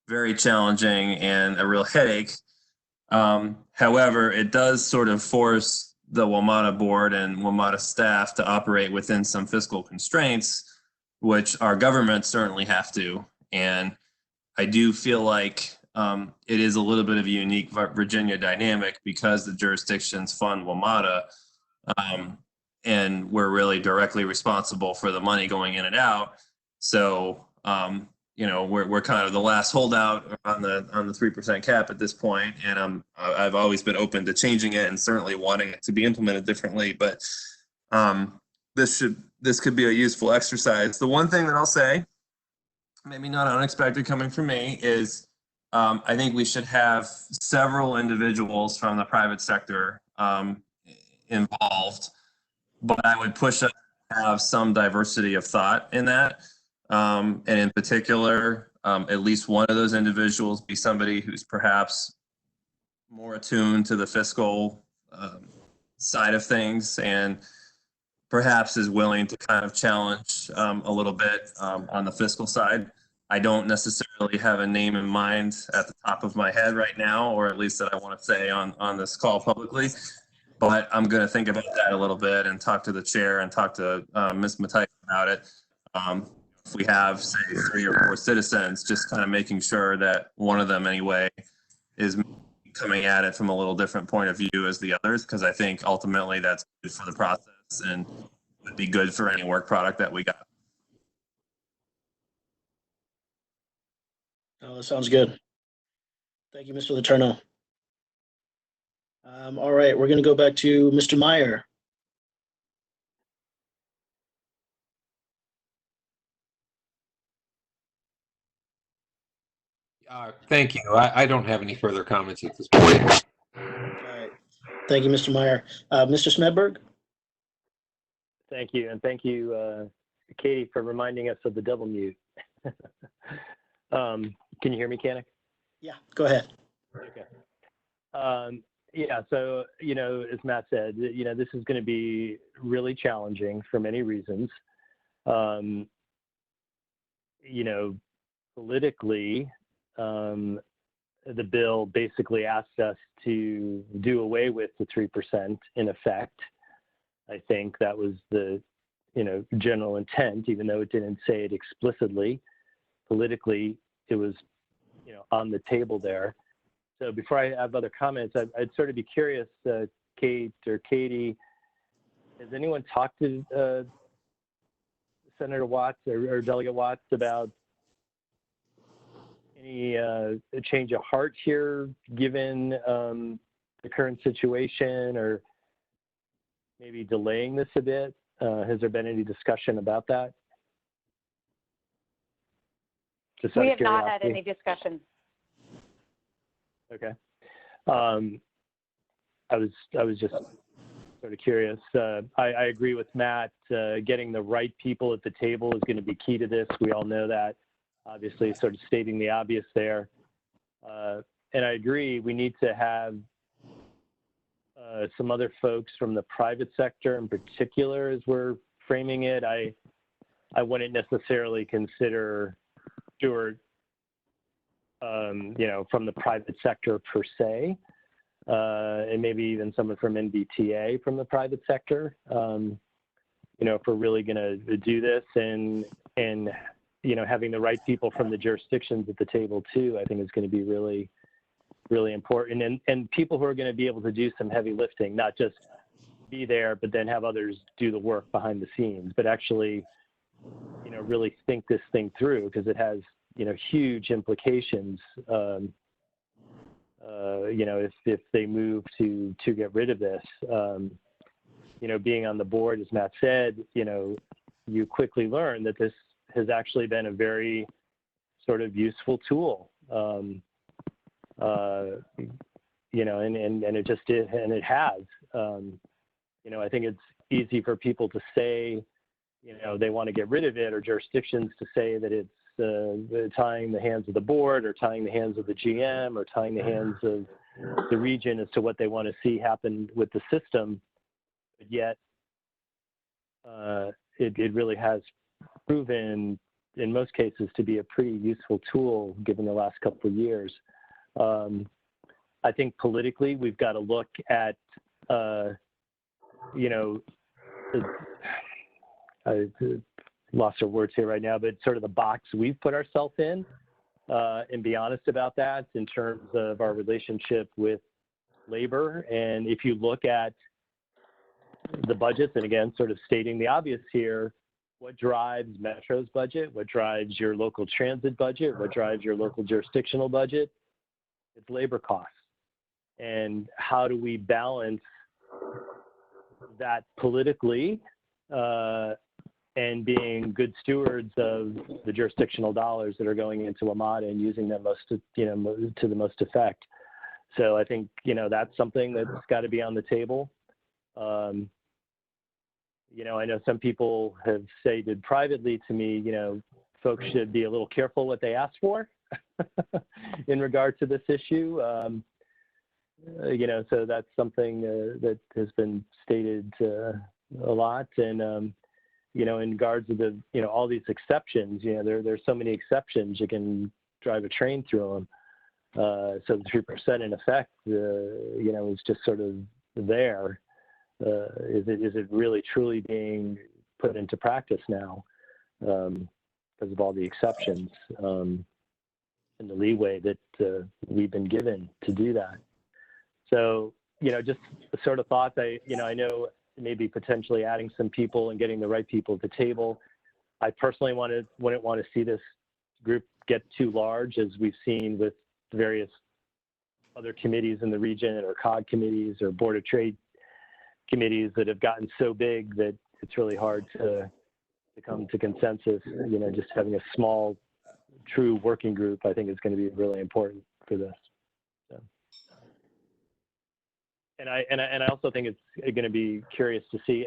very challenging and a real headache. However, it does sort of force the WMATA board and WMATA staff to operate within some fiscal constraints, which our governments certainly have to. And I do feel like it is a little bit of a unique Virginia dynamic because the jurisdictions fund WMATA, and we're really directly responsible for the money going in and out. So, we're kind of the last holdout on the 3% cap at this point, and I've always been open to changing it and certainly wanting it to be implemented differently. But this could be a useful exercise. The one thing that I'll say, maybe not unexpected coming from me, is I think we should have several individuals from the private sector involved, but I would push us to have some diversity of thought in that. And in particular, at least one of those individuals be somebody who's perhaps more attuned to the fiscal side of things and perhaps is willing to kind of challenge a little bit on the fiscal side. I don't necessarily have a name in mind at the top of my head right now, or at least that I want to say on this call publicly. but I'm going to think about that a little bit and talk to the chair and talk to Ms. Matai about it. If we have, say, 3 or 4 citizens, just kind of making sure that one of them anyway is coming at it from a little different point of view as the others, because I think ultimately that's good for the process and would be good for any work product that we got. Oh, that sounds good. Thank you, Mr. Letourneau. All right, we're going to go back to Mr. Meyer. Thank you. I don't have any further comments at this point. All right. Thank you, Mr. Meyer. Mr. Smedberg? Thank you, and thank you, Katie, for reminding us of the double mute. Can you hear me, Kanik? Yeah, go ahead. Okay. Yeah, so, as Matt said, this is going to be really challenging for many reasons. Politically, the bill basically asked us to do away with the 3% in effect. I think that was the, general intent, even though it didn't say it explicitly. Politically, it was, on the table there. So before I have other comments, I'd sort of be curious, Kate or Katie, has anyone talked to Senator Watts or Delegate Watts about any change of heart here, given the current situation, or maybe delaying this a bit? Has there been any discussion about that? Just we have not had any discussion. Okay. I was just sort of curious. I agree with Matt. Getting the right people at the table is going to be key to this. We all know that. Obviously, sort of stating the obvious there. And I agree, we need to have some other folks from the private sector in particular, as we're framing it. I wouldn't necessarily consider Stuart, from the private sector per se, and maybe even someone from NVTA from the private sector. If we're really going to do this, and having the right people from the jurisdictions at the table too, I think is going to be really, really important. And people who are going to be able to do some heavy lifting, not just be there, but then have others do the work behind the scenes, but actually, really think this thing through, because it has, huge implications, if they move to get rid of this. Being on the board, as Matt said, you quickly learn that this has actually been a very sort of useful tool. And it just did, and it has. I think it's easy for people to say, they want to get rid of it, or jurisdictions to say that it's tying the hands of the board, or tying the hands of the GM, or tying the hands of the region as to what they want to see happen with the system. But yet, it really has proven, in most cases, to be a pretty useful tool given the last couple of years. I think politically, we've got to look at, I lost our words here right now, but sort of the box we've put ourselves in, and be honest about that in terms of our relationship with labor. And if you look at the budgets, and again, sort of stating the obvious here, what drives Metro's budget? What drives your local transit budget? What drives your local jurisdictional budget? It's labor costs. And how do we balance that politically, and being good stewards of the jurisdictional dollars that are going into WMATA and using them to the most effect? So I think, that's something that's got to be on the table. I know some people have stated privately to me, folks should be a little careful what they ask for in regard to this issue. So that's something that has been stated a lot. And, in regards to the, all these exceptions, there's so many exceptions, you can drive a train through them. So the 3% in effect, is just sort of there. Is it really truly being put into practice now because of all the exceptions and the leeway that we've been given to do that? So, just the sort of thoughts I know maybe potentially adding some people and getting the right people at the table. I personally wouldn't want to see this group get too large, as we've seen with various other committees in the region, or COG committees or Board of Trade committees that have gotten so big that it's really hard to come to consensus. Just having a small, true working group, I think, is going to be really important for this. So. And I also think it's going to be curious to see.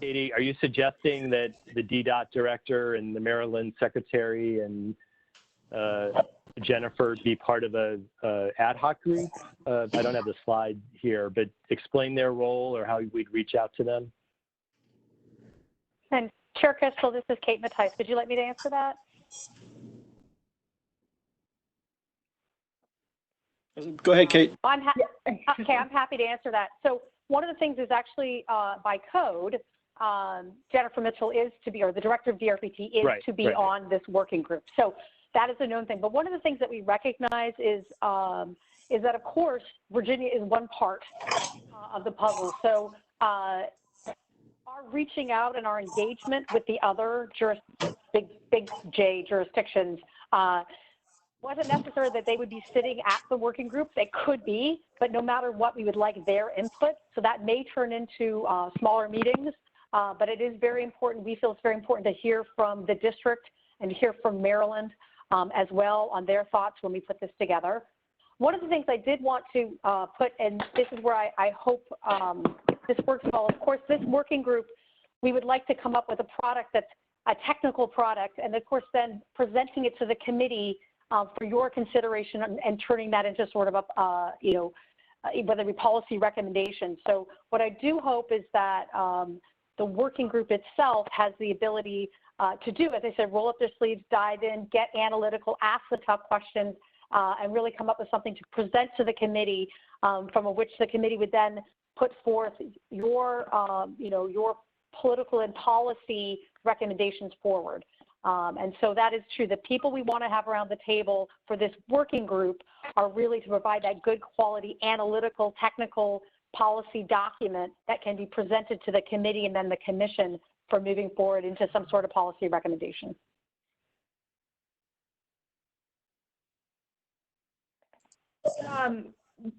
Katie, are you suggesting that the DDOT director and the Maryland secretary and Jennifer be part of a ad hoc group? I don't have the slide here, but explain their role or how we'd reach out to them. And Chair Crystal, this is Kate Mattice. Would you like me to answer that? Go ahead, Kate. I'm happy to answer that. So one of the things is actually by code, Jennifer Mitchell is to be, or the director of DRPT is to be on this working group. So that is a known thing. But one of the things that we recognize is that, of course, Virginia is one part of the puzzle. So our reaching out and our engagement with the other big J jurisdictions wasn't necessary that they would be sitting at the working group. They could be, but no matter what, we would like their input. So that may turn into smaller meetings, but it is very important. We feel it's very important to hear from the district and hear from Maryland as well on their thoughts when we put this together. One of the things I did want to put, and this is where I hope this works well, of course, this working group, we would like to come up with a product that's a technical product, and of course then presenting it to the committee for your consideration and turning that into sort of a, whether it be policy recommendations. So what I do hope is that the working group itself has the ability to do, as I said, roll up their sleeves, dive in, get analytical, ask the tough questions, and really come up with something to present to the committee from which the committee would then put forth your, your political and policy recommendations forward. And so that is true. The people we want to have around the table for this working group are really to provide that good quality analytical, technical policy document that can be presented to the committee and then the commission for moving forward into some sort of policy recommendation.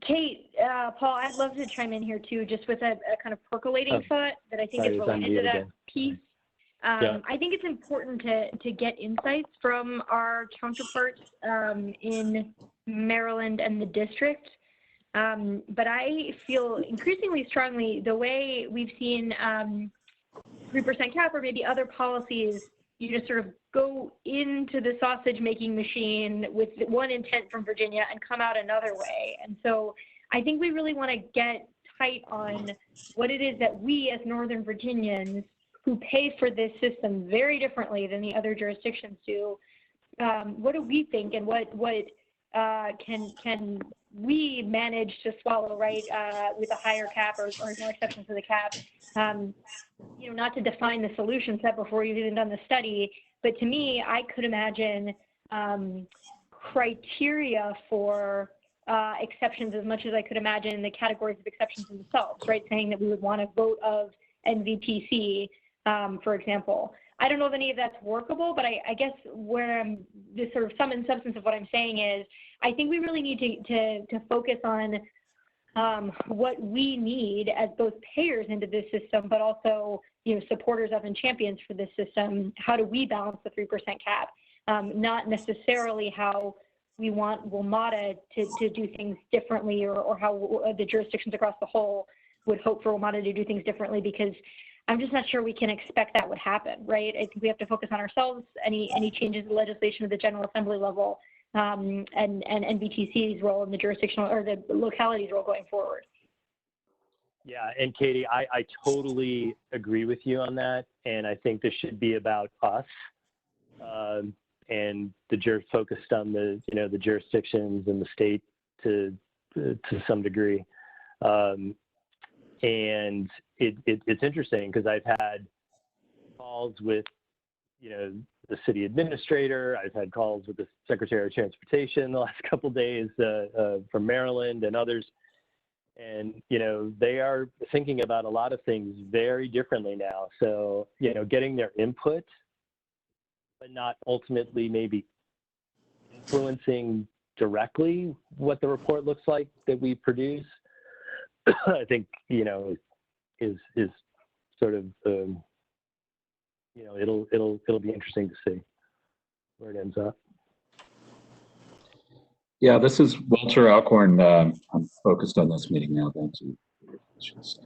Kate, Paul, I'd love to chime in here too, just with a kind of percolating thought that I think is related to that piece. I think it's important to get insights from our counterparts in Maryland and the district. But I feel increasingly strongly the way we've seen 3% cap or maybe other policies, you just sort of go into the sausage making machine with one intent from Virginia and come out another way. And so I think we really want to get tight on what it is that we as Northern Virginians who pay for this system very differently than the other jurisdictions do, what do we think, and what can we manage to swallow, right, with a higher cap or no exceptions to the cap? Not to define the solution set before you've even done the study, but to me, I could imagine criteria for exceptions as much as I could imagine the categories of exceptions themselves, right? Saying that we would want a vote of NVTC, for example. I don't know if any of that's workable, but I guess where the sort of sum and substance of what I'm saying is, I think we really need to focus on what we need as both payers into this system, but also supporters of and champions for this system. How do we balance the 3% cap? Not necessarily how we want WMATA to do things differently, or how the jurisdictions across the whole would hope for WMATA to do things differently, because I'm just not sure we can expect that would happen, right? I think we have to focus on ourselves, any changes in legislation at the General Assembly level, and NVTC's role in the jurisdictional or the locality's role going forward. Yeah, and Katie, I totally agree with you on that, and I think this should be about us, and focused on the the jurisdictions and the state to some degree. And it's interesting because I've had calls with, the city administrator. I've had calls with the Secretary of Transportation the last couple of days from Maryland and others. And, they are thinking about a lot of things very differently now. So, getting their input, but not ultimately maybe influencing directly what the report looks like that we produce, I think, is sort of, it'll be interesting to see where it ends up. Yeah, this is Walter Alcorn. I'm focused on this meeting now. Thank you for your questions.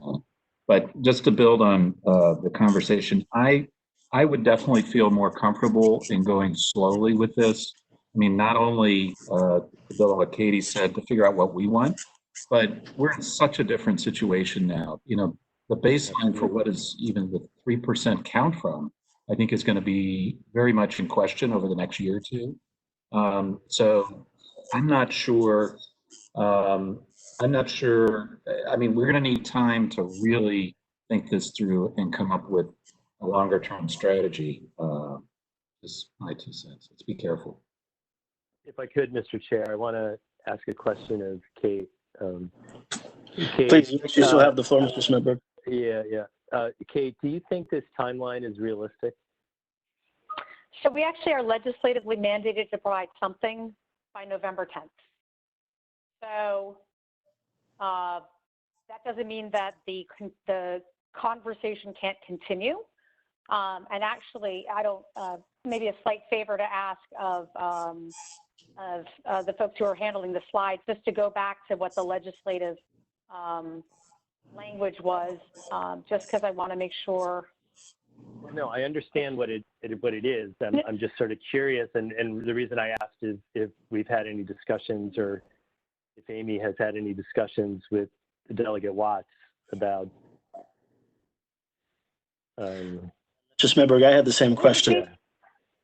But just to build on the conversation, I would definitely feel more comfortable in going slowly with this. I mean, not only to build on what Katie said, to figure out what we want, but we're in such a different situation now. The baseline for what is even the 3% count from, I think is going to be very much in question over the next year or two. So I'm not sure. I mean, we're going to need time to really think this through and come up with a longer term strategy. Just my 2 cents. Let's be careful. If I could, Mr. Chair, I want to ask a question of Kate. Kate, Please, you still have the floor, Mr. Smithberg. Yeah. Kate, do you think this timeline is realistic? So we actually are legislatively mandated to provide something by November 10th. So that doesn't mean that the conversation can't continue. And actually, I don't, maybe a slight favor to ask of the folks who are handling the slides, just to go back to what the legislative language was, just because I want to make sure. No, I understand what it is. I'm just sort of curious, and the reason I asked is if we've had any discussions, or if Amy has had any discussions with Delegate Watts about. Just Smithberg, I had the same question.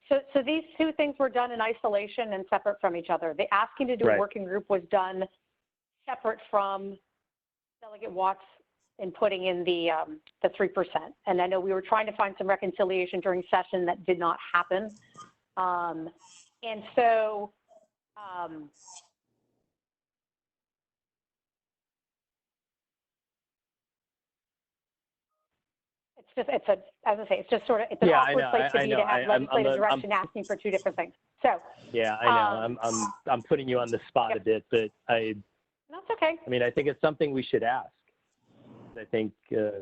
So these two things were done in isolation and separate from each other. The asking to do a working group was done separate from Delegate Watts in putting in the 3%. And I know we were trying to find some reconciliation during session that did not happen. And so as I say, it's just sort of, it's an awkward place to be to have legislative direction asking for two different things. So. Yeah, I know. I'm putting you on the spot a bit, but that's okay. I mean, I think it's something we should ask. I think well,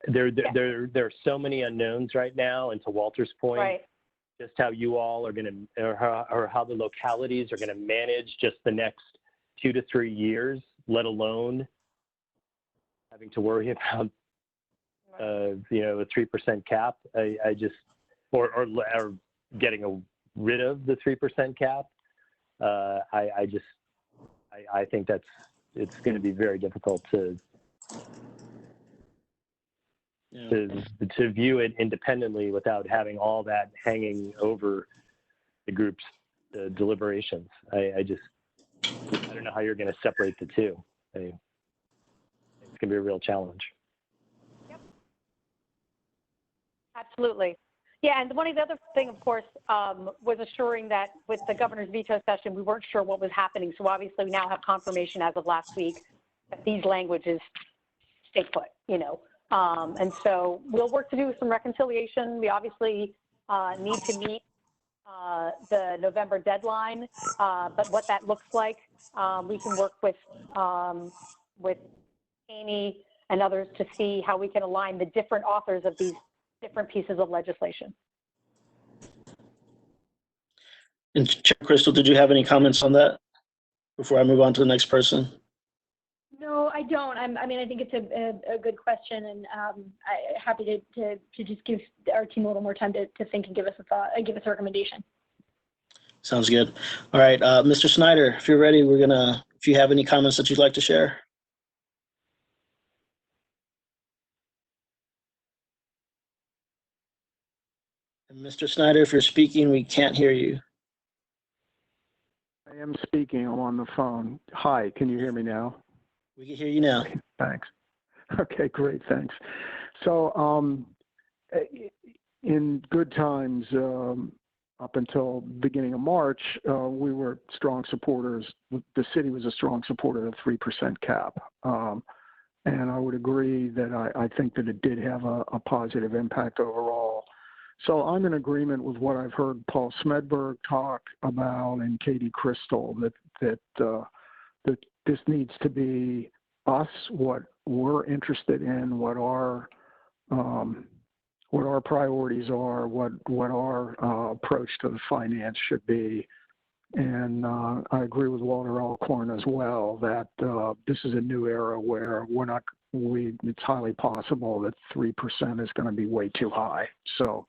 there are so many unknowns right now, and to Walter's point, just how you all are going to, or how the localities are going to manage just the next 2 to 3 years, let alone having to worry about a 3% cap. I just or getting rid of the 3% cap. I think it's going to be very difficult to view it independently without having all that hanging over the group's deliberations. I don't know how you're going to separate the two. It's going to be a real challenge. Yep. Absolutely. Yeah, and one of the other thing, of course, was assuring that with the governor's veto session, we weren't sure what was happening. So obviously we now have confirmation as of last week that these languages stay put, and so we'll work to do some reconciliation. We obviously need to meet the November deadline, but what that looks like, we can work with Amy and others to see how we can align the different authors of these different pieces of legislation. And Chair Crystal, did you have any comments on that before I move on to the next person? No, I don't. I think it's a good question, and I'm happy to just give our team a little more time to think and give us a thought and give us a recommendation. Sounds good. All right, Mr. Snyder, if you're ready, if you have any comments that you'd like to share. And Mr. Snyder, if you're speaking, we can't hear you. am speaking. I'm on the phone. Hi, can you hear me now? We can hear you now. Thanks. Okay, great, thanks. So in good times, up until beginning of March, we were strong supporters. The city was a strong supporter of the 3% cap. And I would agree that I think that it did have a positive impact overall. So I'm in agreement with what I've heard Paul Smedberg talk about and Katie Crystal, that this needs to be us, what we're interested in, what our priorities are, what our approach to the finance should be. And I agree with Walter Alcorn as well that this is a new era where it's highly possible that 3% is going to be way too high. So,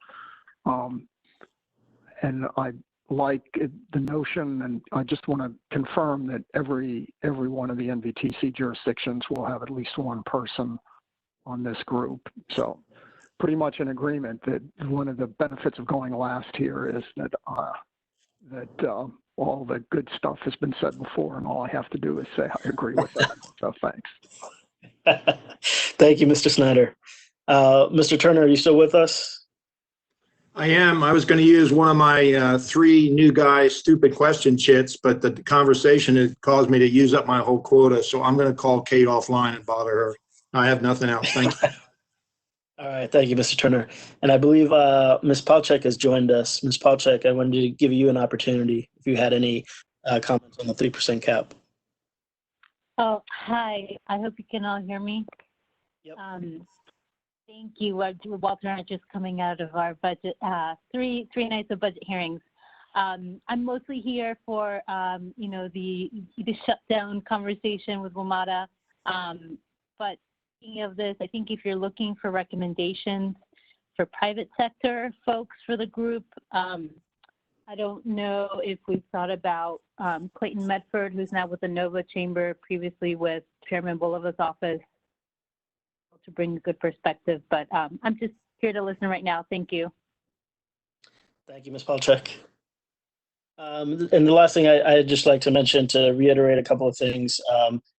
and I like the notion, and I just want to confirm that every one of the NVTC jurisdictions will have at least one person on this group. So pretty much in agreement that one of the benefits of going last here is that all the good stuff has been said before, and all I have to do is say I agree with that. So thanks. Thank you, Mr. Snyder. Mr. Turner, are you still with us? I am. I was going to use one of my 3 new guy stupid question chits, but the conversation has caused me to use up my whole quota. So I'm going to call Kate offline and bother her. I have nothing else. Thank you. All right. Thank you, Mr. Turner. And I believe Ms. Palchek has joined us. Ms. Palchek, I wanted to give you an opportunity if you had any comments on the 3% cap. Oh, hi. I hope you can all hear me. Yep. Thank you. Walter and I are just coming out of our budget, three nights of budget hearings. I'm mostly here for, the shutdown conversation with WMATA. But speaking of this, I think if you're looking for recommendations for private sector folks for the group, I don't know if we've thought about Clayton Medford, who's now with the NOVA Chamber, previously with Chairman Bulova's office, to bring a good perspective. But I'm just here to listen right now. Thank you. Thank you, Ms. Palchek. And the last thing I'd just like to mention, to reiterate a couple of things,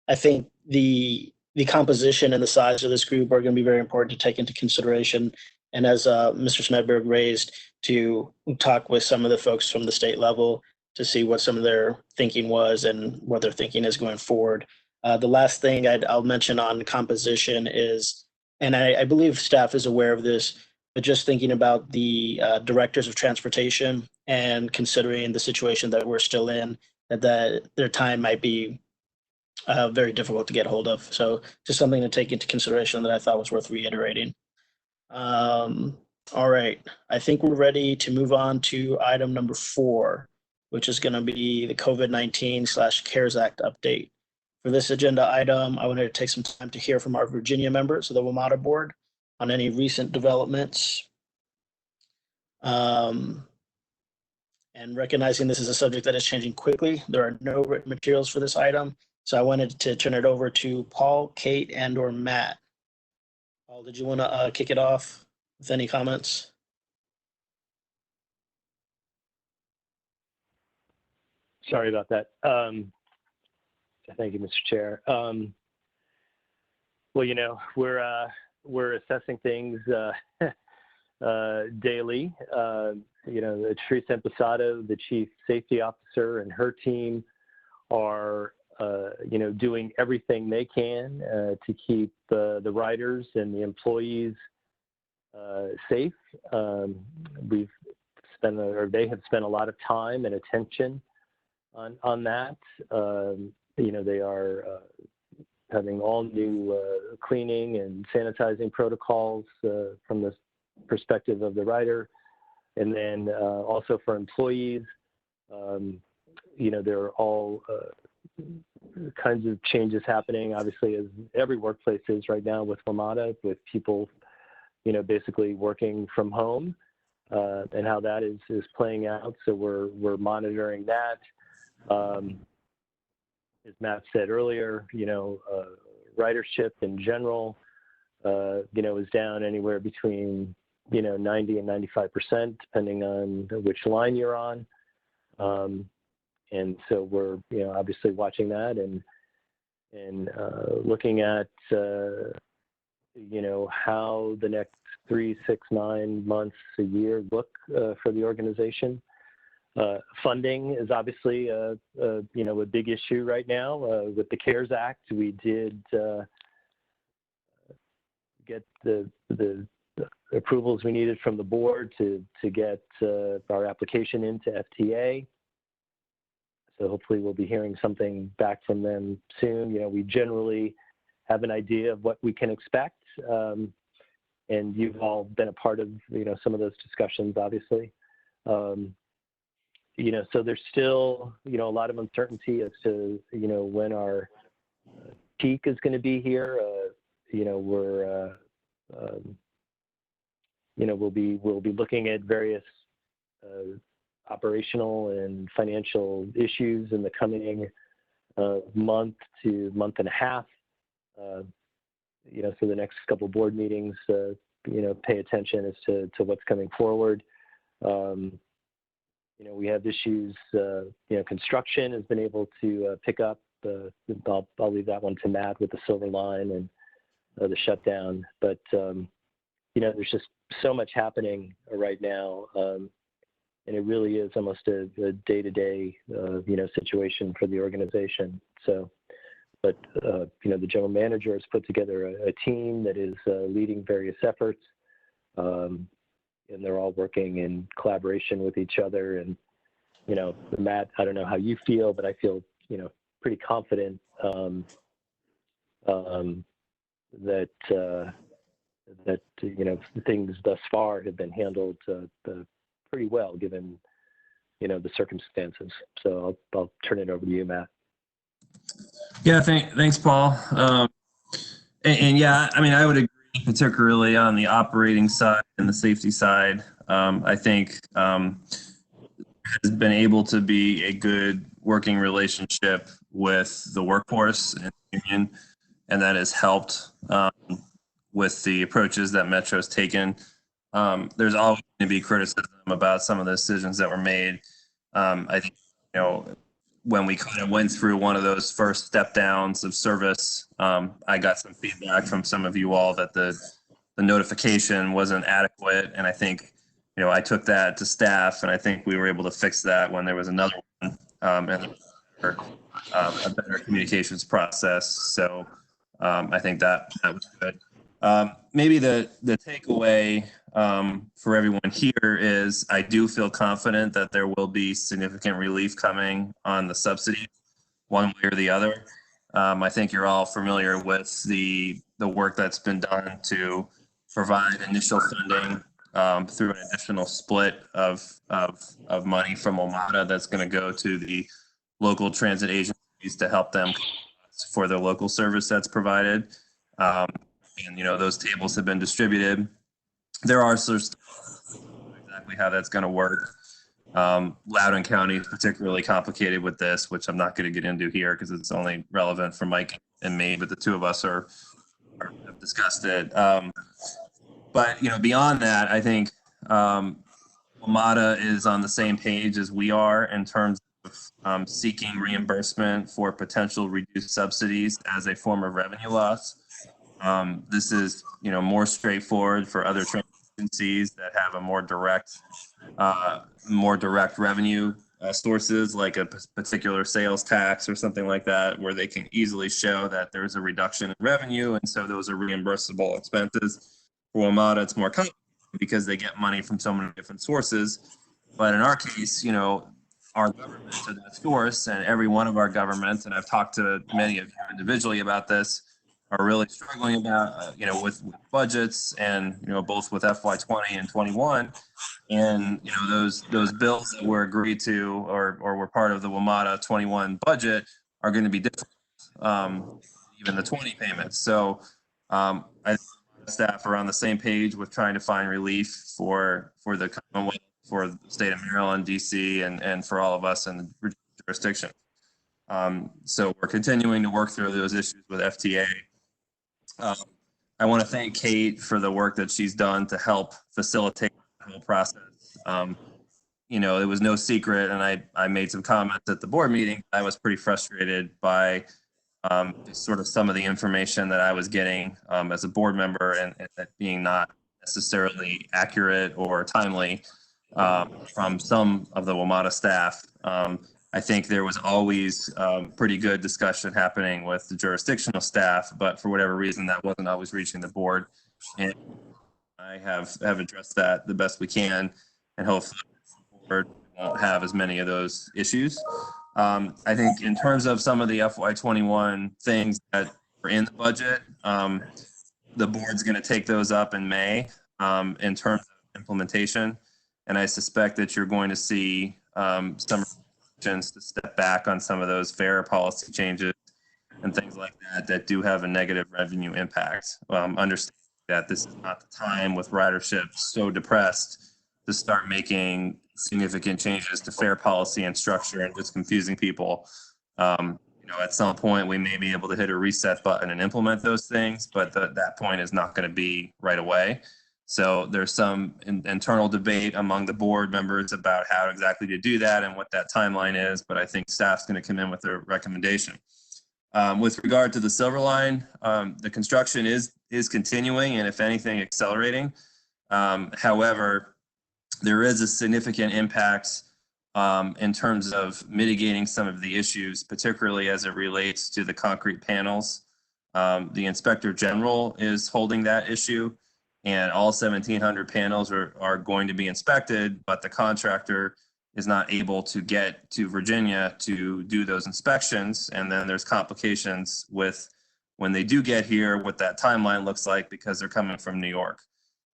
I think the composition and the size of this group are going to be very important to take into consideration. And as Mr. Smedberg raised, to talk with some of the folks from the state level to see what some of their thinking was and what their thinking is going forward. The last thing I'll mention on composition is, and I believe staff is aware of this, but just thinking about the directors of transportation and considering the situation that we're still in, that their time might be very difficult to get hold of. So just something to take into consideration that I thought was worth reiterating. All right, I think we're ready to move on to item number 4, which is going to be the COVID-19/CARES Act update. For this agenda item, I wanted to take some time to hear from our Virginia members of the WMATA board on any recent developments. And recognizing this is a subject that is changing quickly, there are no written materials for this item. So I wanted to turn it over to Paul, Kate, and or Matt. Paul, did you want to kick it off with any comments? Sorry about that. Thank you, Mr. Chair. Well, we're assessing things daily. Teresa Imposato, the Chief Safety Officer, and her team are, doing everything they can to keep the riders and the employees safe. They have spent a lot of time and attention on that. They are having all new cleaning and sanitizing protocols from the perspective of the rider. And then also for employees, there are all kinds of changes happening, obviously, as every workplace is right now with WMATA, with people, basically working from home, and how that is playing out. So we're monitoring that. As Matt said earlier, ridership in general, is down anywhere between 90 and 95%, depending on which line you're on. And so we're, obviously watching that and looking at, how the next 3, 6, 9 months, a year look for the organization. Funding is obviously a big issue right now. With the CARES Act, we did get the approvals we needed from the board to get our application into FTA. So hopefully we'll be hearing something back from them soon. We generally have an idea of what we can expect. And you've all been a part of, some of those discussions, obviously. So there's still, a lot of uncertainty as to, when our peak is going to be here. We'll be looking at various operational and financial issues in the coming month to month and a half. For the next couple of board meetings, pay attention as to what's coming forward. We have issues, construction has been able to pick up. I'll leave that one to Matt with the Silver Line and the shutdown. But, there's just so much happening right now. And it really is almost a day-to-day, situation for the organization. So, but, the general manager has put together a team that is leading various efforts. And they're all working in collaboration with each other. And, Matt, I don't know how you feel, but I feel, pretty confident that things thus far have been handled pretty well given, the circumstances. So I'll turn it over to you, Matt. Yeah, thanks, Paul. And yeah, I mean, I would agree, particularly on the operating side and the safety side. I think has been able to be a good working relationship with the workforce and the union, and that has helped with the approaches that Metro has taken. There's always going to be criticism about some of the decisions that were made. I think, when we kind of went through one of those first step downs of service, I got some feedback from some of you all that the notification wasn't adequate. And I think, I took that to staff, and I think we were able to fix that when there was another one and a better communications process. So I think that was good. Maybe the takeaway for everyone here is I do feel confident that there will be significant relief coming on the subsidies, one way or the other. I think you're all familiar with the work that's been done to provide initial funding through an additional split of money from WMATA that's going to go to the local transit agencies to help them for the local service that's provided. And, those tables have been distributed. There are exactly how that's going to work. Loudoun County is particularly complicated with this, which I'm not going to get into here because it's only relevant for Mike and me, but the two of us have discussed it. But, beyond that, I think WMATA is on the same page as we are in terms of seeking reimbursement for potential reduced subsidies as a form of revenue loss. This is, more straightforward for other transit agencies that have a more direct revenue sources, like a particular sales tax or something like that, where they can easily show that there's a reduction in revenue, and so those are reimbursable expenses. For WMATA, it's more complicated because they get money from so many different sources. But in our case, our governments are that source, and every one of our governments, and I've talked to many of you individually about this, are really struggling about, with budgets and, both with FY20 and 21. And, those bills that were agreed to or were part of the WMATA 21 budget are going to be different, even the 20 payments. So I think staff are on the same page with trying to find relief for the Commonwealth, for the state of Maryland, DC, and for all of us in the jurisdiction. So we're continuing to work through those issues with FTA. I want to thank Kate for the work that she's done to help facilitate the whole process. it was no secret, and I made some comments at the board meeting. I was pretty frustrated by sort of some of the information that I was getting as a board member, and that being not necessarily accurate or timely from some of the WMATA staff. I think there was always pretty good discussion happening with the jurisdictional staff, but for whatever reason, that wasn't always reaching the board. And I have addressed that the best we can, and hopefully the board won't have as many of those issues. I think in terms of some of the FY21 things that are in the budget, the board's going to take those up in May in terms of implementation. And I suspect that you're going to see some restrictions to step back on some of those fare policy changes and things like that do have a negative revenue impact. Understand that this is not the time with ridership so depressed to start making significant changes to fare policy and structure and just confusing people. At some point we may be able to hit a reset button and implement those things, but that point is not going to be right away. So there's some internal debate among the board members about how exactly to do that and what that timeline is, but I think staff's going to come in with a recommendation. With regard to the Silver Line, the construction is continuing and if anything accelerating. However, there is a significant impact in terms of mitigating some of the issues, particularly as it relates to the concrete panels. The Inspector General is holding that issue, and all 1,700 panels are going to be inspected, but the contractor is not able to get to Virginia to do those inspections. And then there's complications with when they do get here, what that timeline looks like because they're coming from New York.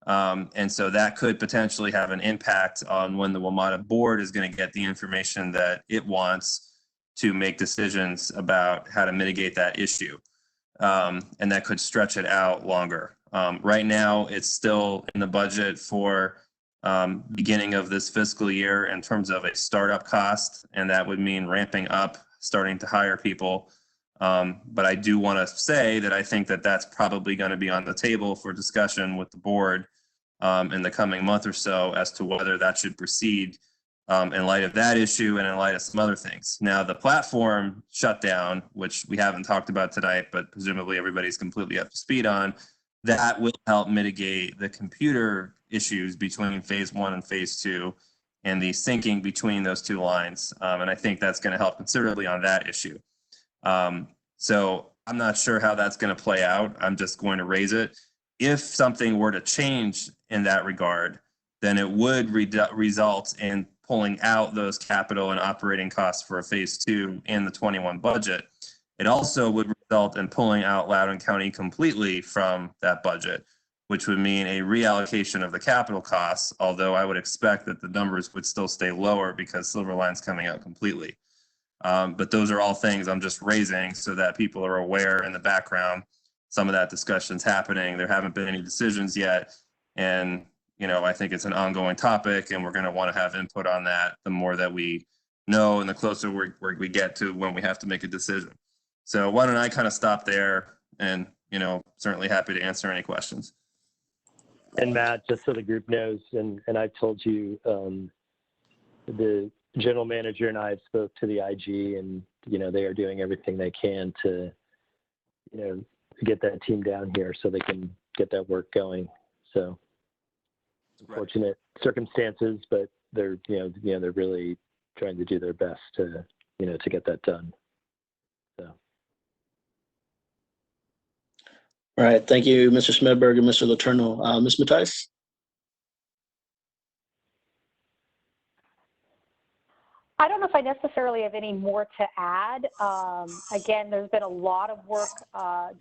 And so that could potentially have an impact on when the WMATA board is going to get the information that it wants to make decisions about how to mitigate that issue. And that could stretch it out longer. Right now, it's still in the budget for beginning of this fiscal year in terms of a startup cost, and that would mean ramping up, starting to hire people. But I do want to say that I think that that's probably going to be on the table for discussion with the board in the coming month or so as to whether that should proceed in light of that issue and in light of some other things. Now, the platform shutdown, which we haven't talked about tonight, but presumably everybody's completely up to speed on, that will help mitigate the computer issues between phase 1 and phase 2 and the syncing between those two lines. And I think that's going to help considerably on that issue. So I'm not sure how that's going to play out. I'm just going to raise it. If something were to change in that regard, then it would result in pulling out those capital and operating costs for a phase 2 in the 21 budget. It also would result in pulling out Loudoun County completely from that budget, which would mean a reallocation of the capital costs, although I would expect that the numbers would still stay lower because Silver Line's coming out completely. But those are all things I'm just raising so that people are aware in the background. Some of that discussion's happening. There haven't been any decisions yet. And, I think it's an ongoing topic and we're going to want to have input on that the more that we know and the closer we get to when we have to make a decision. So why don't I kind of stop there and, certainly happy to answer any questions. And Matt, just so the group knows, and I've told you, the general manager and I have spoke to the IG and, they are doing everything they can to, get that team down here so they can get that work going. So unfortunate circumstances, but they're, they're really trying to do their best to, to get that done. So. All right. Thank you, Mr. Smedberg and Mr. Letourneau. Ms. Matthijs? I don't know if I necessarily have any more to add. Again, there's been a lot of work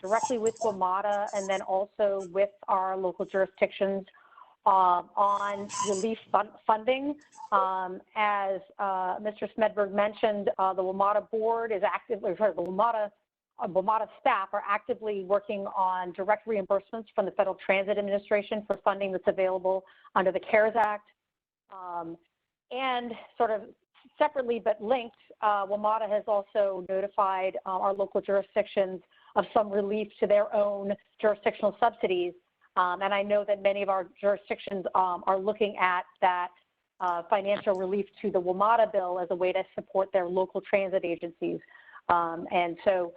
directly with WMATA and then also with our local jurisdictions on relief funding. As Mr. Smedberg mentioned, the WMATA board is actively, the WMATA staff are actively working on direct reimbursements from the Federal Transit Administration for funding that's available under the CARES Act. And sort of separately but linked, WMATA has also notified our local jurisdictions of some relief to their own jurisdictional subsidies. And I know that many of our jurisdictions are looking at that financial relief to the WMATA bill as a way to support their local transit agencies. And so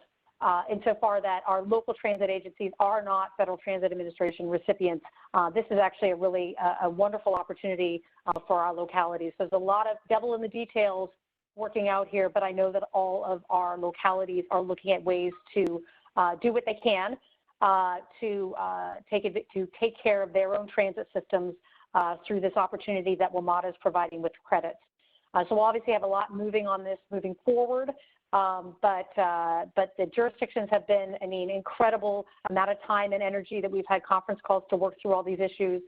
insofar that our local transit agencies are not Federal Transit Administration recipients, this is actually a really a wonderful opportunity for our localities. So there's a lot of devil in the details working out here, but I know that all of our localities are looking at ways to do what they can to take care of their own transit systems through this opportunity that WMATA is providing with credits. So we'll obviously have a lot moving on this moving forward, but the jurisdictions have been, I mean, incredible amount of time and energy that we've had conference calls to work through all these issues.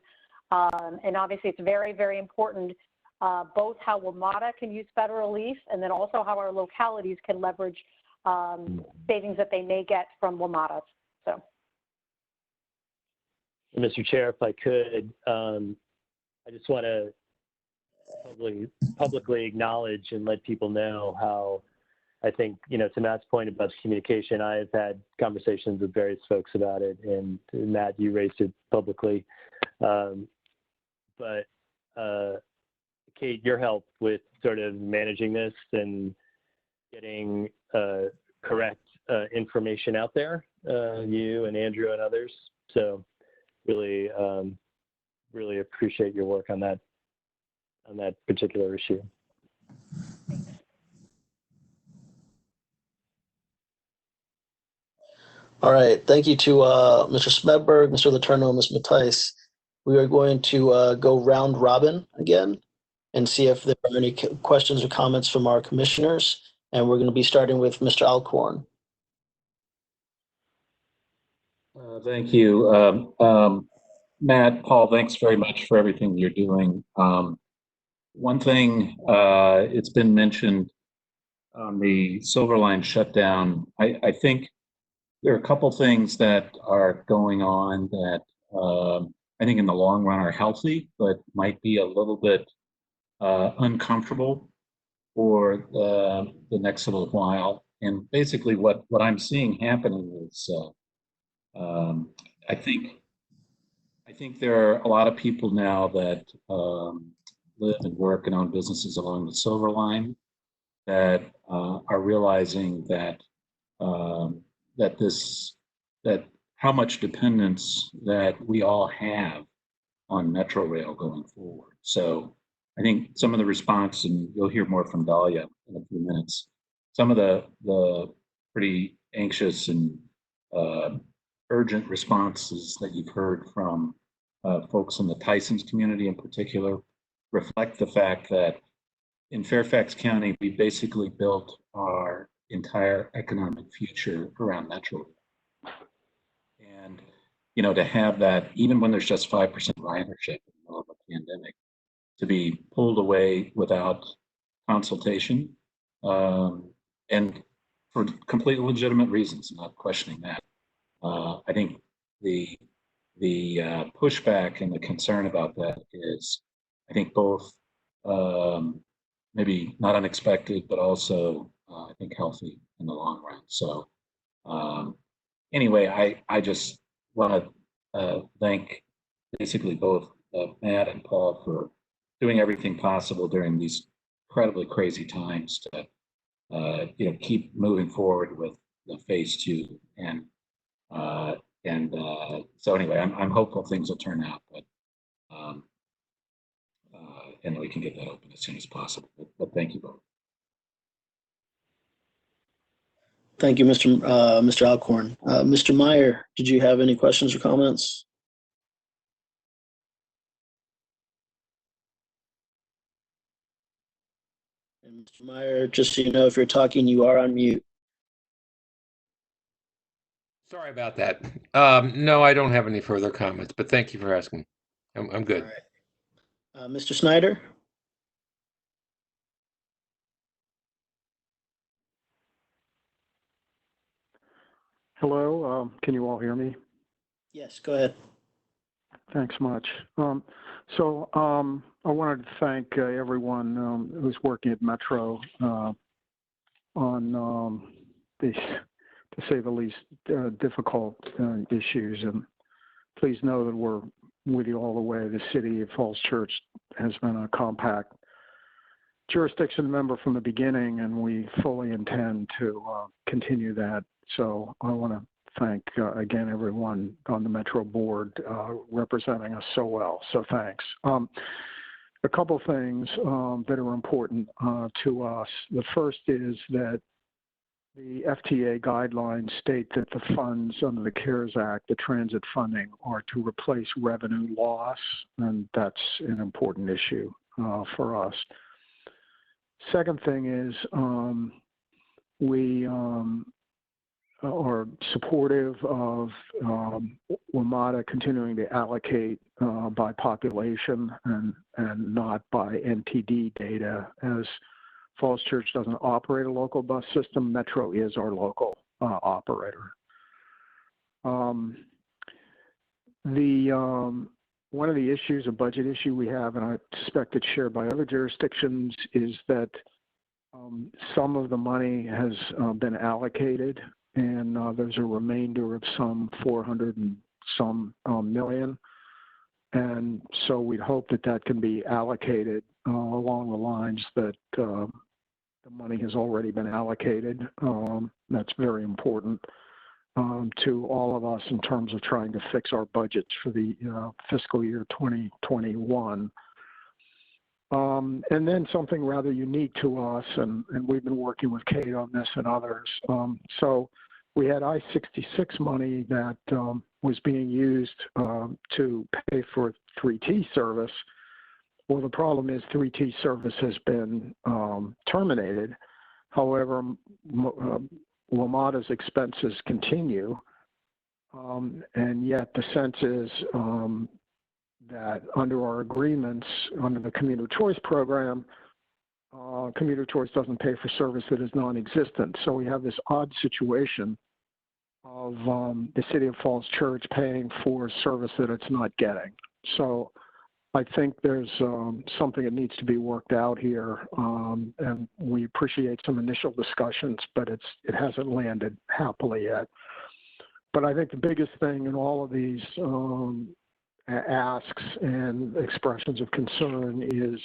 And obviously it's very, very important both how WMATA can use federal relief and then also how our localities can leverage savings that they may get from WMATA. So. Mr. Chair, if I could, I just want to publicly acknowledge and let people know how I think, you know, to Matt's point about communication, I have had conversations with various folks about it, and Matt, you raised it publicly. But Kate, your help with sort of managing this and getting correct information out there, you and Andrew and others. So really, really appreciate your work on that particular issue. All right, thank you to Mr. Smedberg, Mr. Letourneau, and Ms. Matthijs. We are going to go round robin again and see if there are any questions or comments from our commissioners. And we're going to be starting with Mr. Alcorn. Thank you. Matt, Paul, thanks very much for everything you're doing. One thing, it's been mentioned on the Silver Line shutdown. I think there are a couple things that are going on that I think in the long run are healthy, but might be a little bit uncomfortable for the next little while. And basically what I'm seeing happening is I think there are a lot of people now that live and work and own businesses along the Silver Line that are realizing that that how much dependence that we all have on Metro Rail going forward. So I think some of the response, and you'll hear more from Dahlia in a few minutes, some of the pretty anxious and urgent responses that you've heard from folks in the Tysons community in particular reflect the fact that in Fairfax County, we basically built our entire economic future around Metro. And, you know, to have that, even when there's just 5% ridership in the middle of a pandemic, to be pulled away without consultation, and for completely legitimate reasons, I'm not questioning that. I think the pushback and the concern about that is, I think both maybe not unexpected, but also I think healthy in the long run. So anyway, I just want to thank basically both Matt and Paul for doing everything possible during these incredibly crazy times to you know, keep moving forward with the phase 2. And so anyway, I'm hopeful things will turn out, but and we can get that open as soon as possible. But thank you both. Thank you, Mr. Alcorn. Mr. Meyer, did you have any questions or comments? And Mr. Meyer, just so you know, if you're talking, you are on mute. Sorry about that. No, I don't have any further comments, but thank you for asking. I'm good. All right. Mr. Snyder? Hello, can you all hear me? Yes, go ahead. Thanks much. I wanted to thank everyone who's working at Metro on these, to say the least, difficult issues. And please know that we're with you all the way. The City of Falls Church has been a compact jurisdiction member from the beginning, and we fully intend to continue that. So I want to thank, again, everyone on the Metro Board representing us so well. So thanks. A couple things that are important to us. The first is that the FTA guidelines state that the funds under the CARES Act, the transit funding, are to replace revenue loss, and that's an important issue for us. Second thing is we are supportive of WMATA continuing to allocate by population and not by NTD data, as Falls Church doesn't operate a local bus system. Metro is our local operator. One of the issues, a budget issue we have, and I suspect it's shared by other jurisdictions, is that some of the money has been allocated, and there's a remainder of some 400 and some million. And so we'd hope that that can be allocated along the lines that the money has already been allocated. That's very important to all of us in terms of trying to fix our budgets for the fiscal year 2021. And then something rather unique to us, and we've been working with Kate on this and others. So we had I-66 money that was being used to pay for 3T service. Well, the problem is 3T service has been terminated. However, WMATA's expenses continue, and yet the sense is that under our agreements, under the Commuter Choice Program, Commuter Choice doesn't pay for service that is non-existent. So we have this odd situation of the City of Falls Church paying for service that it's not getting. So I think there's something that needs to be worked out here, and we appreciate some initial discussions, but it hasn't landed happily yet. But I think the biggest thing in all of these asks and expressions of concern is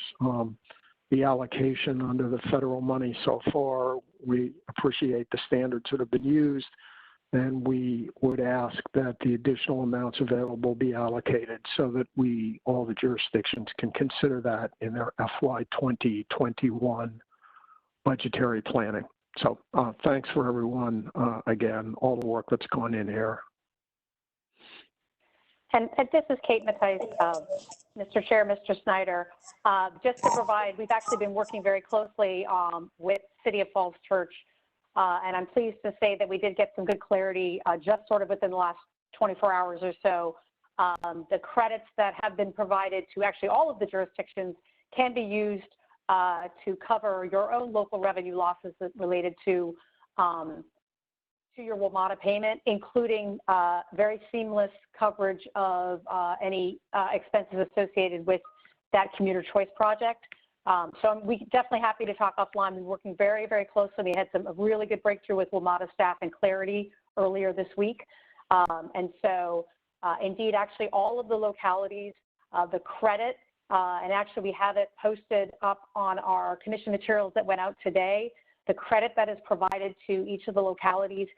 the allocation under the federal money so far. We appreciate the standards that have been used, and we would ask that the additional amounts available be allocated so that all the jurisdictions can consider that in their FY 2021 budgetary planning. So thanks for everyone, again, all the work that's gone in here. And this is Kate Mattice, Mr. Chair, Mr. Snyder. Just to provide, we've actually been working very closely with City of Falls Church, and I'm pleased to say that we did get some good clarity just sort of within the last 24 hours or so. The credits that have been provided to actually all of the jurisdictions can be used to cover your own local revenue losses related to your WMATA payment, including very seamless coverage of any expenses associated with that Commuter Choice project. So we're definitely happy to talk offline. We're working very, very closely. We had a really good breakthrough with WMATA staff and clarity earlier this week. And so indeed, actually all of the localities, the credit, and actually we have it posted up on our commission materials that went out today. The credit that is provided to each of the localities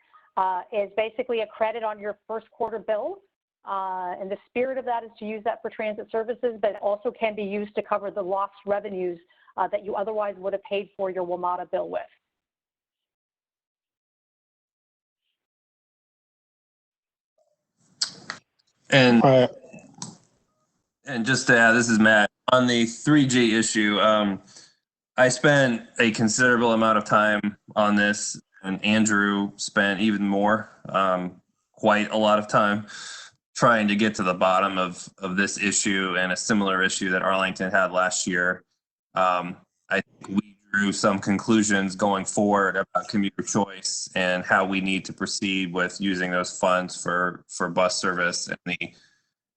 is basically a credit on your first quarter bill. And the spirit of that is to use that for transit services, but it also can be used to cover the lost revenues that you otherwise would have paid for your WMATA bill with. And just to add, this is Matt. On the 3G issue, I spent a considerable amount of time on this, and Andrew spent even more, quite a lot of time, trying to get to the bottom of this issue and a similar issue that Arlington had last year. I think we drew some conclusions going forward about commuter choice and how we need to proceed with using those funds for bus service and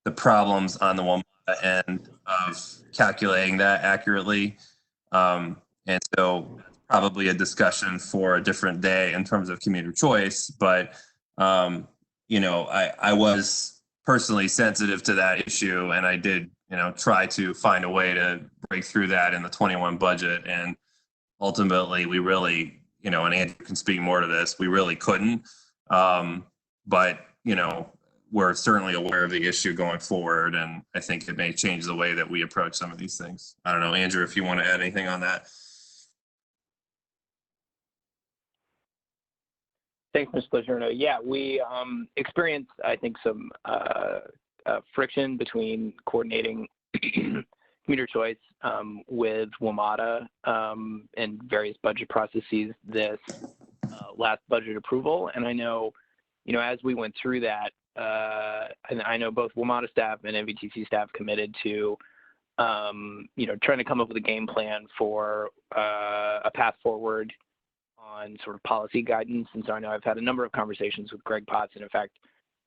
the problems on the WMATA end of calculating that accurately. And so probably a discussion for a different day in terms of commuter choice, but you know, I was personally sensitive to that issue, and I did, try to find a way to break through that in the 21 budget. And ultimately, we really, and Andrew can speak more to this, we really couldn't. But, we're certainly aware of the issue going forward, and I think it may change the way that we approach some of these things. I don't know, Andrew, if you want to add anything on that. Thanks, Mr. Letourneau. Yeah, we experienced, I think, some friction between coordinating commuter choice with WMATA and various budget processes this last budget approval. And I know, as we went through that, and I know both WMATA staff and NVTC staff committed to, trying to come up with a game plan for a path forward on sort of policy guidance. And so I know I've had a number of conversations with Greg Potts, and in fact,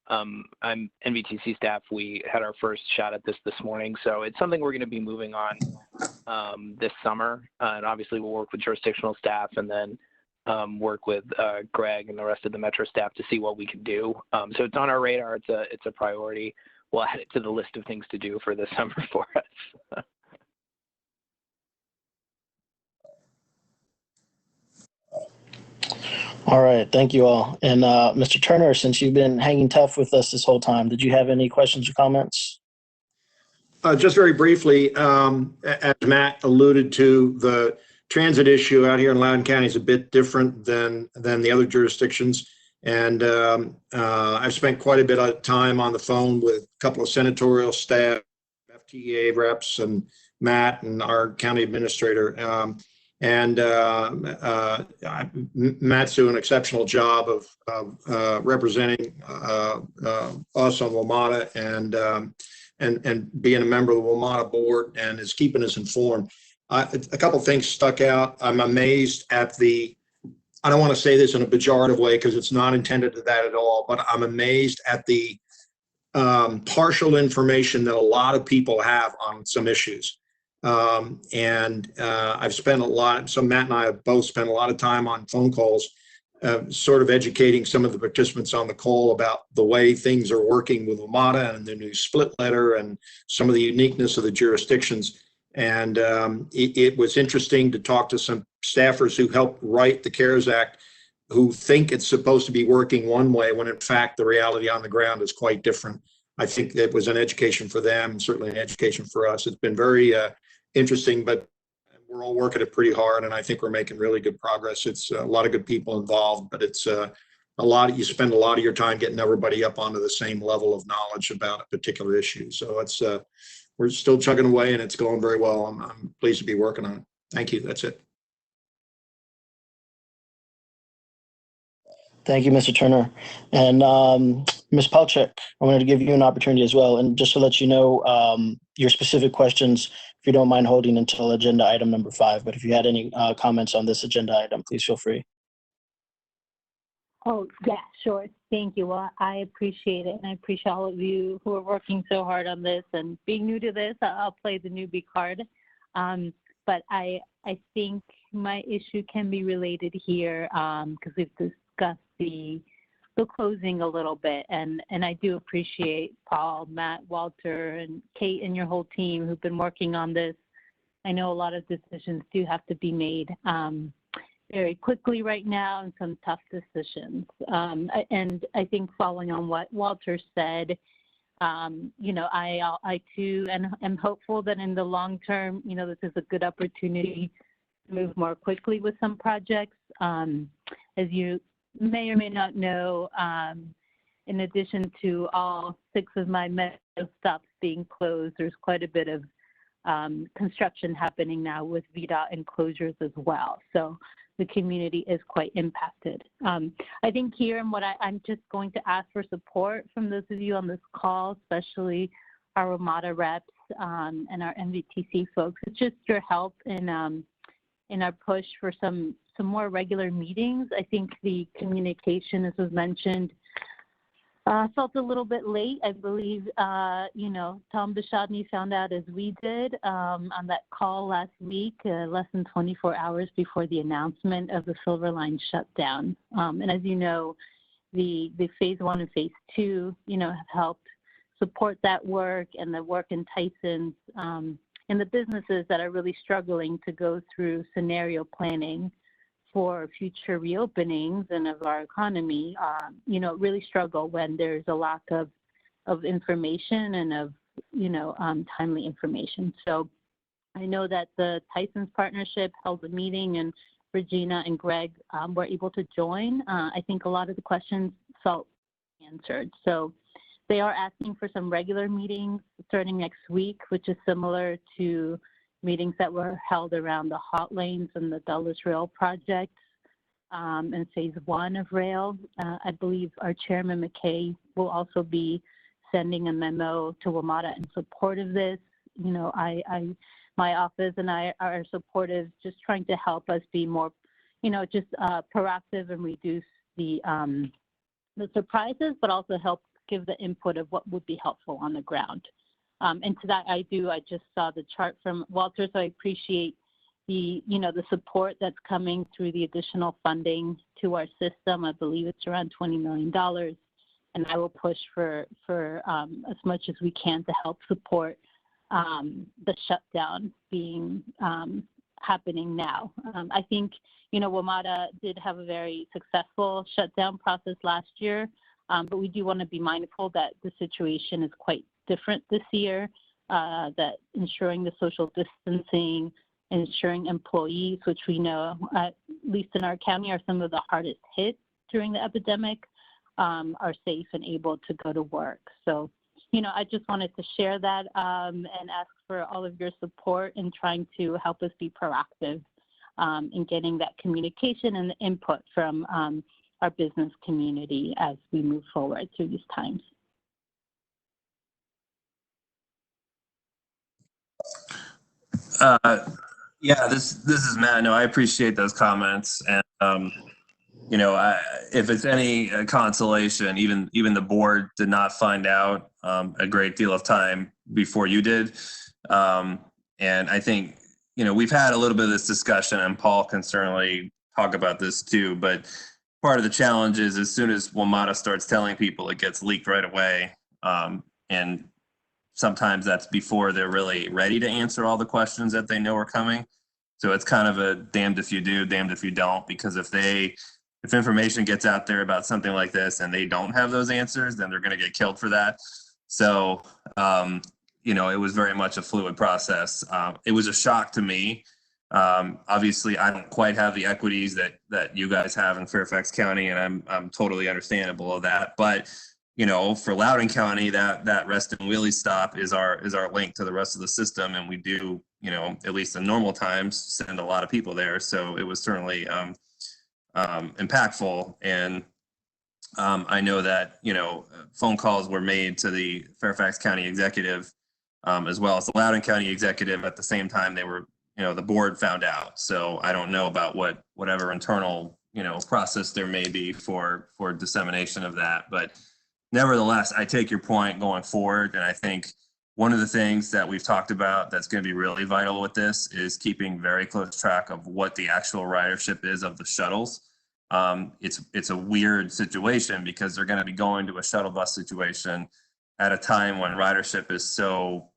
I'm NVTC staff. We had our first shot at this morning. So it's something we're going to be moving on this summer. And obviously we'll work with jurisdictional staff and then work with Greg and the rest of the Metro staff to see what we can do. So it's on our radar. It's a priority. We'll add it to the list of things to do for this summer for us. All right, thank you all. And Mr. Turner, since you've been hanging tough with us this whole time, did you have any questions or comments? Just very briefly, as Matt alluded to, the transit issue out here in Loudoun County is a bit different than the other jurisdictions. And I've spent quite a bit of time on the phone with a couple of senatorial staff, FTA reps, and Matt and our county administrator. Matt's doing an exceptional job of representing us on WMATA and being a member of the WMATA board, and is keeping us informed. A couple of things stuck out. I'm amazed at I don't want to say this in a pejorative way because it's not intended to that at all, but I'm amazed at the partial information that a lot of people have on some issues. I've spent Matt and I have both spent a lot of time on phone calls, sort of educating some of the participants on the call about the way things are working with WMATA and the new split letter and some of the uniqueness of the jurisdictions. And it was interesting to talk to some staffers who helped write the CARES Act, who think it's supposed to be working one way when in fact the reality on the ground is quite different. I think it was an education for them, certainly an education for us. It's been very interesting, but we're all working it pretty hard, and I think we're making really good progress. It's a lot of good people involved, but it's you spend a lot of your time getting everybody up onto the same level of knowledge about a particular issue. So it's we're still chugging away, and it's going very well. I'm pleased to be working on it. Thank you. That's it. Thank you, Mr. Turner. And Ms. Palchik, I wanted to give you an opportunity as well. And just to let you know, your specific questions, if you don't mind holding until agenda item number 5. But if you had any comments on this agenda item, please feel free. Oh, yeah, sure. Thank you. Well, I appreciate it. And I appreciate all of you who are working so hard on this. And being new to this, I'll play the newbie card. But I think my issue can be related here because we've discussed the closing a little bit. And I do appreciate Paul, Matt, Walter, and Kate and your whole team who've been working on this. I know a lot of decisions do have to be made very quickly right now, and some tough decisions. And I think following on what Walter said, I too am hopeful that in the long term, this is a good opportunity to move more quickly with some projects. As you may or may not know, in addition to all 6 of my metro stops being closed, there's quite a bit of construction happening now with VDOT enclosures as well. So the community is quite impacted. I think here, and what I'm just going to ask for support from those of you on this call, especially our WMATA reps and our NVTC folks. It's just your help in our push for some more regular meetings. I think the communication, as was mentioned, felt a little bit late. I believe, Tom Bishadny found out as we did on that call last week, less than 24 hours before the announcement of the Silver Line shutdown. And as you know, the phase 1 and phase 2, have helped support that work and the work in Tyson's and the businesses that are really struggling to go through scenario planning for future reopenings and of our economy, really struggle when there's a lack of information and of, timely information. So I know that the Tyson's partnership held a meeting and Regina and Greg were able to join. I think a lot of the questions felt answered. So they are asking for some regular meetings starting next week, which is similar to meetings that were held around the hot lanes and the Dulles Rail project and phase 1 of rail. I believe our chairman McKay will also be sending a memo to WMATA in support of this. My office and I are supportive, just trying to help us be more, proactive and reduce the surprises, but also help give the input of what would be helpful on the ground. And to that I just saw the chart from Walter, so I appreciate the support that's coming through the additional funding to our system. I believe it's around $20 million. And I will push for as much as we can to help support the shutdown being happening now. I think, WMATA did have a very successful shutdown process last year, but we do want to be mindful that the situation is quite different this year, that ensuring the social distancing, ensuring employees, which we know, at least in our county, are some of the hardest hit during the epidemic, are safe and able to go to work. So, I just wanted to share that and ask for all of your support in trying to help us be proactive in getting that communication and the input from our business community as we move forward through these times. Yeah, this is Matt. No, I appreciate those comments, and if it's any consolation, even the board did not find out a great deal of time before you did, and I think we've had a little bit of this discussion, and Paul can certainly talk about this too. But part of the challenge is as soon as WMATA starts telling people, it gets leaked right away, and sometimes that's before they're really ready to answer all the questions that they know are coming. So it's kind of a damned if you do, damned if you don't, because if information gets out there about something like this and they don't have those answers, then they're going to get killed for that. So, it was very much a fluid process. It was a shock to me. Obviously, I don't quite have the equities that you guys have in Fairfax County, and I'm totally understandable of that. But for Loudoun County, that rest and wheelie stop is our link to the rest of the system, and we do, at least in normal times, send a lot of people there. So it was certainly impactful, and I know that phone calls were made to the Fairfax County executive as well as the Loudoun County executive at the same time. They were, the board found out. So I don't know about whatever internal process there may be for dissemination of that, but nevertheless, I take your point going forward, and I think one of the things that we've talked about that's going to be really vital with this is keeping very close track of what the actual ridership is of the shuttles. It's a weird situation because they're going to be going to a shuttle bus situation at a time when ridership is so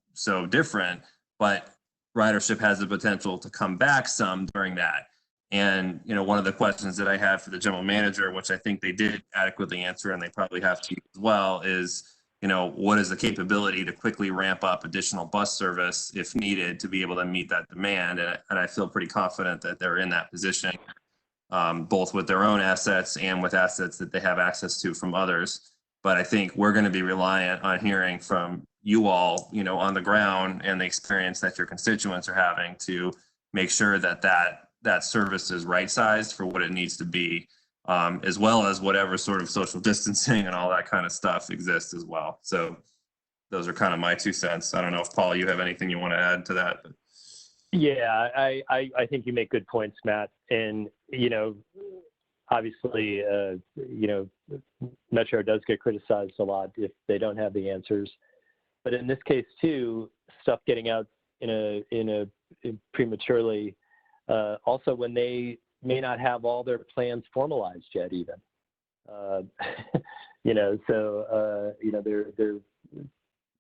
different, but ridership has the potential to come back some during that. And, one of the questions that I have for the general manager, which I think they did adequately answer, and they probably have to as well, is, what is the capability to quickly ramp up additional bus service if needed to be able to meet that demand? And I feel pretty confident that they're in that position, both with their own assets and with assets that they have access to from others. But I think we're going to be reliant on hearing from you all, on the ground, and the experience that your constituents are having to make sure that service is right-sized for what it needs to be, as well as whatever sort of social distancing and all that kind of stuff exists as well. So those are kind of my 2 cents. I don't know if, Paul, you have anything you want to add to that? Yeah, I think you make good points, Matt. And, obviously, Metro does get criticized a lot if they don't have the answers. But in this case, too, stuff getting out in prematurely, also when they may not have all their plans formalized yet even. They're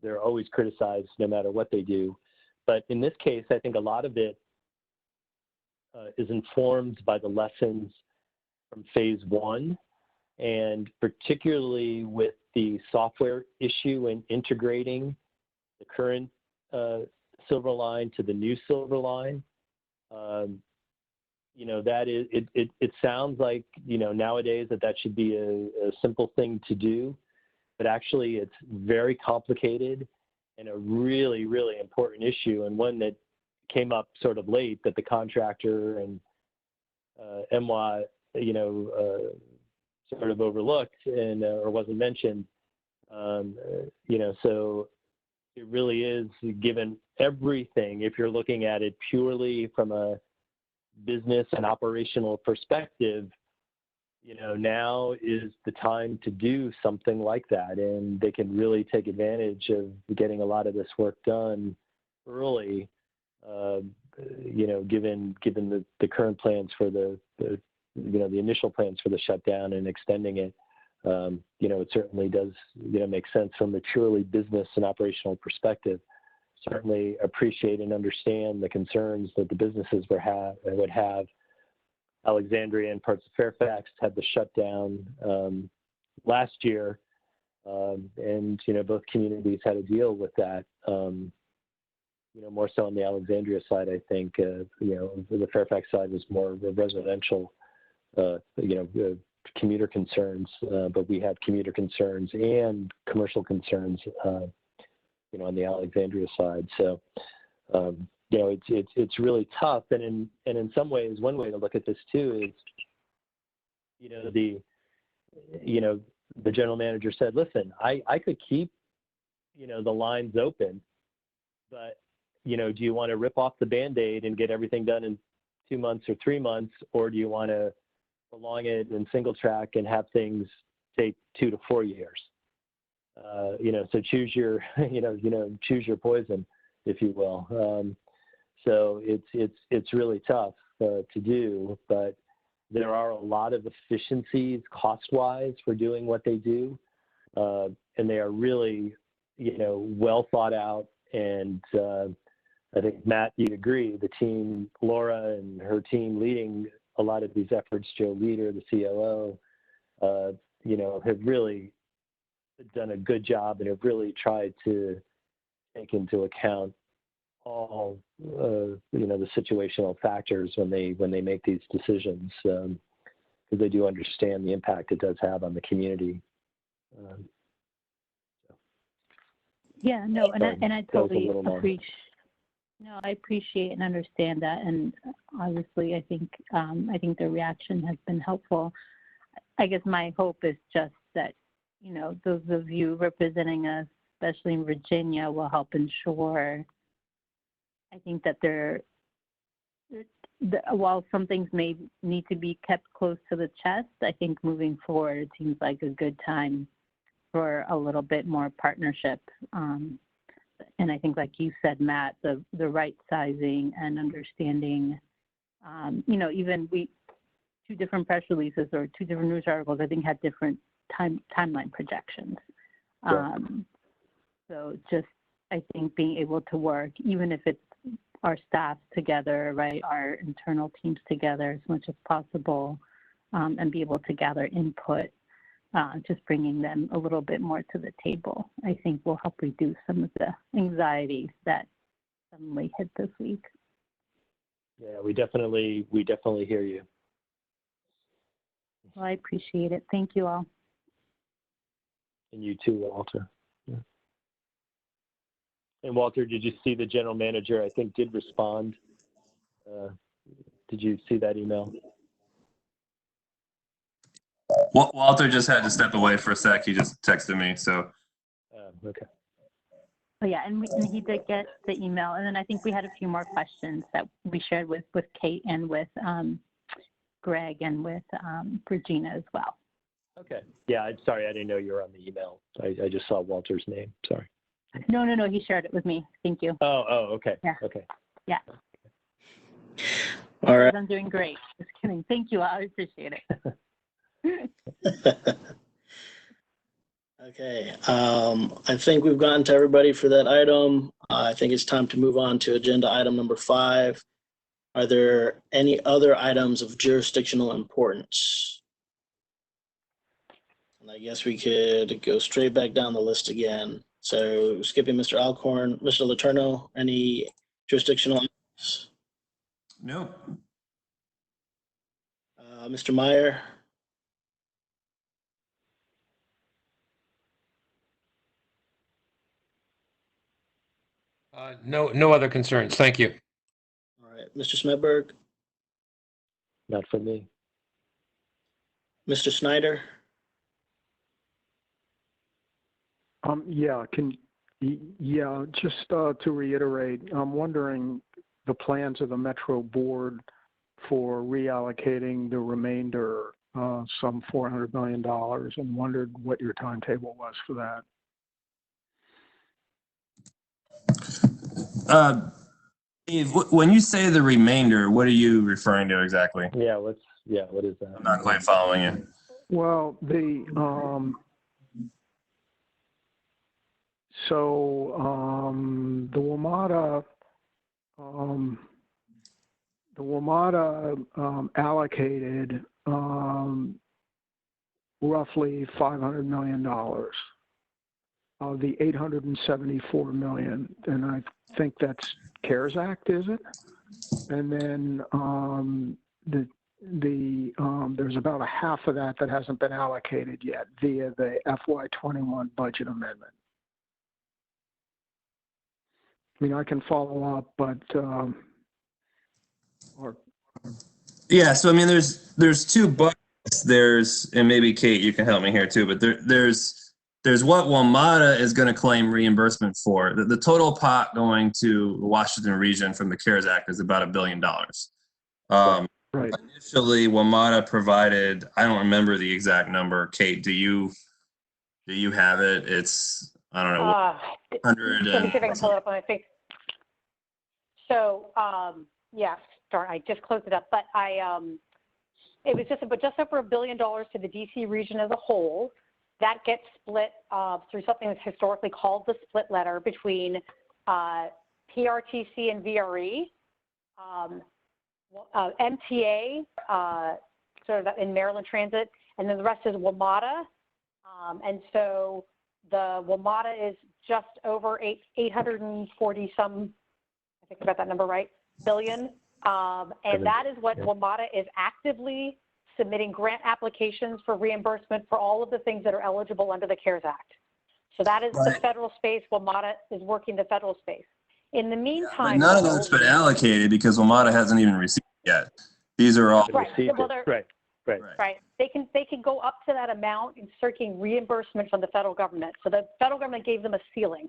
they're always criticized no matter what they do. But in this case, I think a lot of it is informed by the lessons from phase one, and particularly with the software issue and integrating the current Silver Line to the new Silver Line. You know, that is, it sounds like, you know, nowadays that should be a simple thing to do, but actually it's very complicated and a really, really important issue, and one that came up sort of late that the contractor and MWA, you know, sort of overlooked and or wasn't mentioned. You know, so it really is, given everything, if you're looking at it purely from a business and operational perspective, you know, now is the time to do something like that, and they can really take advantage of getting a lot of this work done early. You know, given the current plans for the you know, the initial plans for the shutdown and extending it, you know, it certainly does, you know, make sense from a purely business and operational perspective. Certainly appreciate and understand the concerns that the businesses would have. Alexandria and parts of Fairfax had the shutdown last year, and, you know, both communities had to deal with that. You know, more so on the Alexandria side, I think, you know, the Fairfax side was more residential, you know, commuter concerns, but we have commuter concerns and commercial concerns, you know, on the Alexandria side. So, you know, it's really tough. And in some ways, one way to look at this too is, you know, the general manager said, listen, I could keep, you know, the lines open, but, you know, do you want to rip off the Band-Aid and get everything done in 2 months or 3 months, or do you want to prolong it in single track and have things take 2 to 4 years? You know, so choose your, choose your poison, if you will. So it's really tough to do, but there are a lot of efficiencies cost-wise for doing what they do, and they are really, you know, well thought out. And I think, Matt, you'd agree, the team, Laura and her team leading a lot of these efforts, Joe Leader, the COO, you know, have really done a good job and have really tried to take into account all, you know, the situational factors when they make these decisions, because they do understand the impact it does have on the community. Yeah, no, and I totally appreciate. No, I appreciate and understand that, and obviously, I think the reaction has been helpful. I guess my hope is just that, you know, those of you representing us, especially in Virginia, will help ensure. I think that while some things may need to be kept close to the chest, I think moving forward, it seems like a good time for a little bit more partnership. And I think, like you said, Matt, the right sizing and understanding, you know, even 2 different press releases or 2 different news articles, I think, had different timeline projections. Yeah. So just, I think, being able to work, even if it's our staff together, right, our internal teams together as much as possible, and be able to gather input, just bringing them a little bit more to the table, I think will help reduce some of the anxieties that suddenly hit this week. Yeah, we definitely hear you. Well, I appreciate it. Thank you all. And you too, Walter. Yeah. And Walter, did you see the general manager, I think, did respond? Did you see that email? Walter just had to step away for a sec. He just texted me, so. Okay. Oh, yeah, and he did get the email. And then I think we had a few more questions that we shared with Kate and with Greg and with Regina as well. Okay. Yeah, I'm sorry. I didn't know you were on the email. I just saw Walter's name. Sorry. No, he shared it with me. Thank you. Oh, okay. Yeah. Okay. Yeah. All right. I'm doing great. Just kidding. Thank you. I appreciate it. Okay, I think we've gotten to everybody for that item. I think it's time to move on to agenda item number 5. Are there any other items of jurisdictional importance? And I guess we could go straight back down the list again. So skipping Mr. Alcorn, Mr. Letourneau, any jurisdictional items? No. Mr. Meyer? No other concerns. Thank you. All right, Mr. Smedberg? Not for me. Mr. Snyder? Just to reiterate, I'm wondering the plans of the Metro Board for reallocating the remainder, some $400 million, and wondered what your timetable was for that. Steve, when you say the remainder, what are you referring to exactly? What is that? I'm not quite following you. Well, the WMATA allocated roughly $500 million of the $874 million, and I think that's CARES Act, is it? And then there's about a half of that hasn't been allocated yet via the FY21 budget amendment. I mean, I can follow up, but Yeah, so I mean, there's two buckets. And maybe Kate, you can help me here too, but there's what WMATA is going to claim reimbursement for. The total pot going to the Washington region from the CARES Act is about $1 billion. Right. Initially, WMATA provided, I don't remember the exact number. Kate, do you have it? It's, I don't know, 100. Let me see if I can pull it up on my face. So, yes, darn, I just closed it up, but it was just over $1 billion to the DC region as a whole. That gets split through something that's historically called the split letter between PRTC and VRE, MTA, sort of in Maryland Transit, and then the rest is WMATA. And so the WMATA is just over 840 some, I think I got that number right, billion. And that is what WMATA is actively submitting grant applications for reimbursement for all of the things that are eligible under the CARES Act. So that is the federal space. WMATA is working the federal space. In the meantime, none of that's been allocated because WMATA hasn't even received it yet. These are all right. Right. They can go up to that amount in seeking reimbursement from the federal government. So the federal government gave them a ceiling.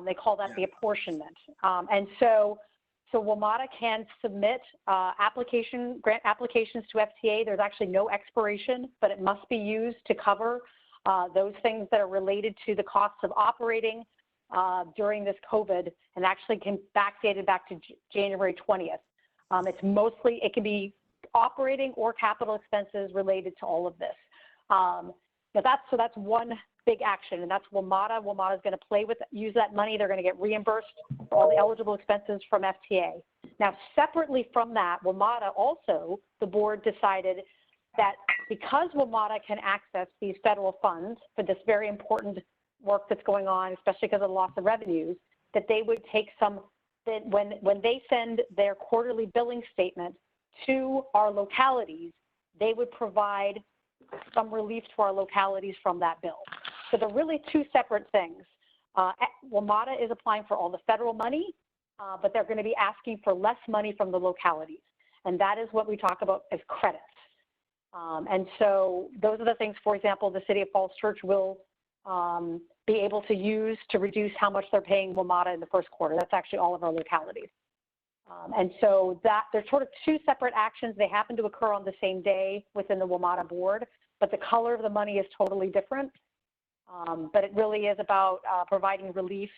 They call that the apportionment. And so WMATA can submit grant applications to FTA. There's actually no expiration, but it must be used to cover those things that are related to the costs of operating during this COVID, and actually can backdated back to January 20th. It can be operating or capital expenses related to all of this. That's one big action, and that's WMATA. WMATA is going to use that money. They're going to get reimbursed for all the eligible expenses from FTA. Now, separately from that, WMATA also, the board decided that because WMATA can access these federal funds for this very important work that's going on, especially because of the loss of revenues, that they would take when they send their quarterly billing statement to our localities, they would provide some relief to our localities from that bill. So they're really two separate things. WMATA is applying for all the federal money, but they're going to be asking for less money from the localities. And that is what we talk about as credits. And so those are the things, for example, the City of Falls Church will be able to use to reduce how much they're paying WMATA in the first quarter. That's actually all of our localities. And so there's sort of two separate actions. They happen to occur on the same day within the WMATA board, but the color of the money is totally different. But it really is about providing relief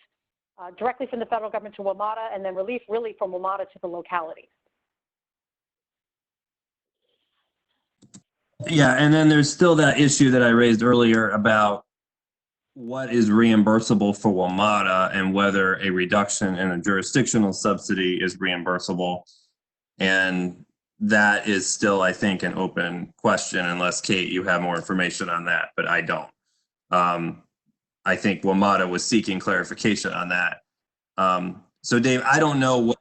directly from the federal government to WMATA, and then relief really from WMATA to the localities. Yeah, and then there's still that issue that I raised earlier about what is reimbursable for WMATA and whether a reduction in a jurisdictional subsidy is reimbursable. And that is still, I think, an open question, unless, Kate, you have more information on that, but I don't. I think WMATA was seeking clarification on that. So, Dave, I don't know what,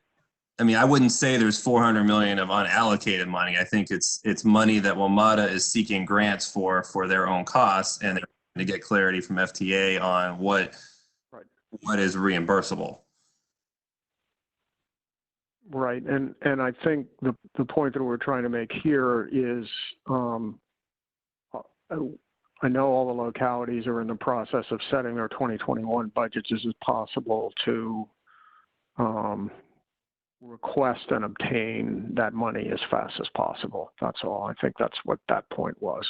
I mean, I wouldn't say there's 400 million of unallocated money. I think it's money that WMATA is seeking grants for their own costs, and they're trying to get clarity from FTA on what is reimbursable. Right, and I think the point that we're trying to make here is, I know all the localities are in the process of setting their 2021 budgets. Is it possible to request and obtain that money as fast as possible? That's all. I think that's what that point was.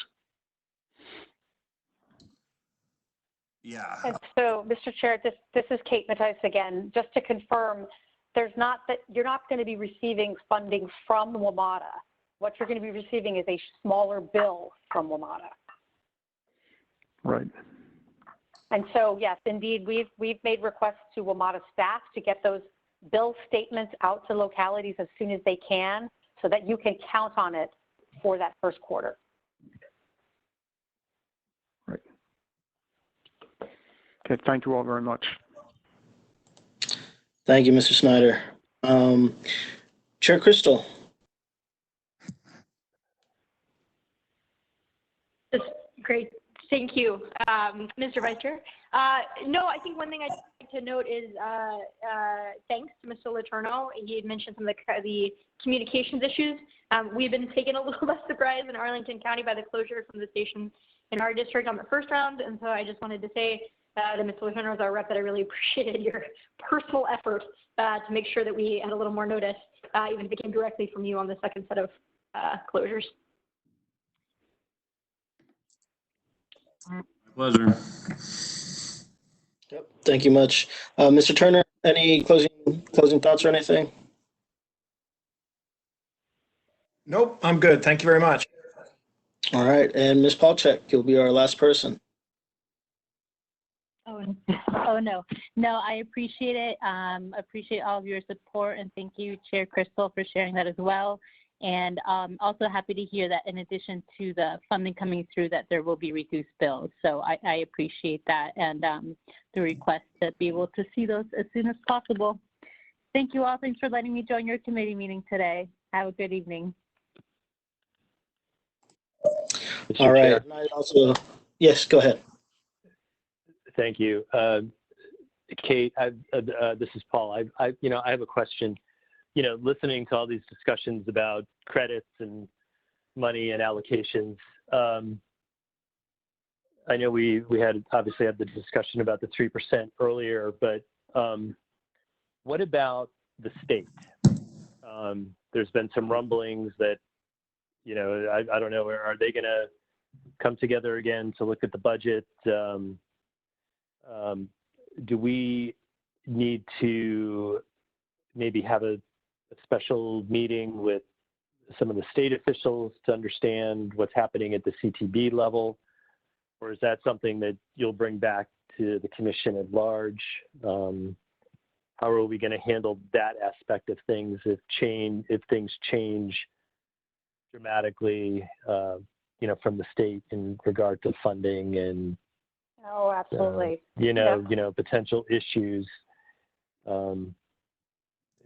Yeah. And so, Mr. Chair, this is Kate Mattice again. Just to confirm, you're not going to be receiving funding from WMATA. What you're going to be receiving is a smaller bill from WMATA. Right. And so, yes, indeed, we've made requests to WMATA staff to get those bill statements out to localities as soon as they can, so that you can count on it for that first quarter. Right. Okay, thank you all very much. Thank you, Mr. Snyder. Chair Crystal. Great. Thank you, Mr. Vice Chair. No, I think one thing I'd like to note is thanks to Mr. Letourneau. He had mentioned some of the communications issues. We've been taken a little less surprised in Arlington County by the closure from the station in our district on the first round. And so I just wanted to say that Mr. Letourneau is our rep, that I really appreciated your personal effort to make sure that we had a little more notice, even if it came directly from you on the second set of closures. My pleasure. Yep. Thank you much. Mr. Turner, any closing thoughts or anything? Nope, I'm good. Thank you very much. All right. And Ms. Palchik, you'll be our last person. Oh no, I appreciate it. Appreciate all of your support, and thank you, Chair Crystal, for sharing that as well. And also happy to hear that in addition to the funding coming through, that there will be reduced bills. So I appreciate that, and the request to be able to see those as soon as possible. Thank you all. Thanks for letting me join your committee meeting today. Have a good evening. All right. And I also, yes, go ahead. Thank you. Kate, this is Paul. I have a question. Listening to all these discussions about credits and money and allocations, I know we had obviously had the discussion about the 3% earlier, but what about the state? There's been some rumblings that, I don't know, are they going to come together again to look at the budget? Do we need to maybe have a special meeting with some of the state officials to understand what's happening at the CTB level? Or is that something that you'll bring back to the commission at large? How are we going to handle that aspect of things if things change dramatically, from the state in regard to funding and oh, absolutely. Potential issues. And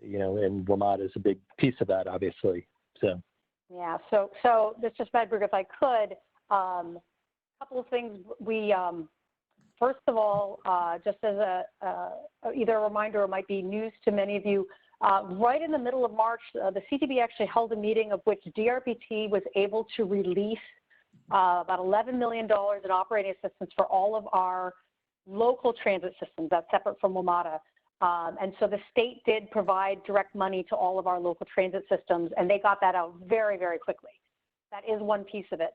WMATA is a big piece of that, obviously. So. Yeah. So Mr. Smedberg, if I could, a couple of things. We first of all, just as either a reminder or might be news to many of you, right in the middle of March, the CTB actually held a meeting of which DRPT was able to release about $11 million in operating assistance for all of our local transit systems. That's separate from WMATA. And so the state did provide direct money to all of our local transit systems, and they got that out very, very quickly. That is one piece of it.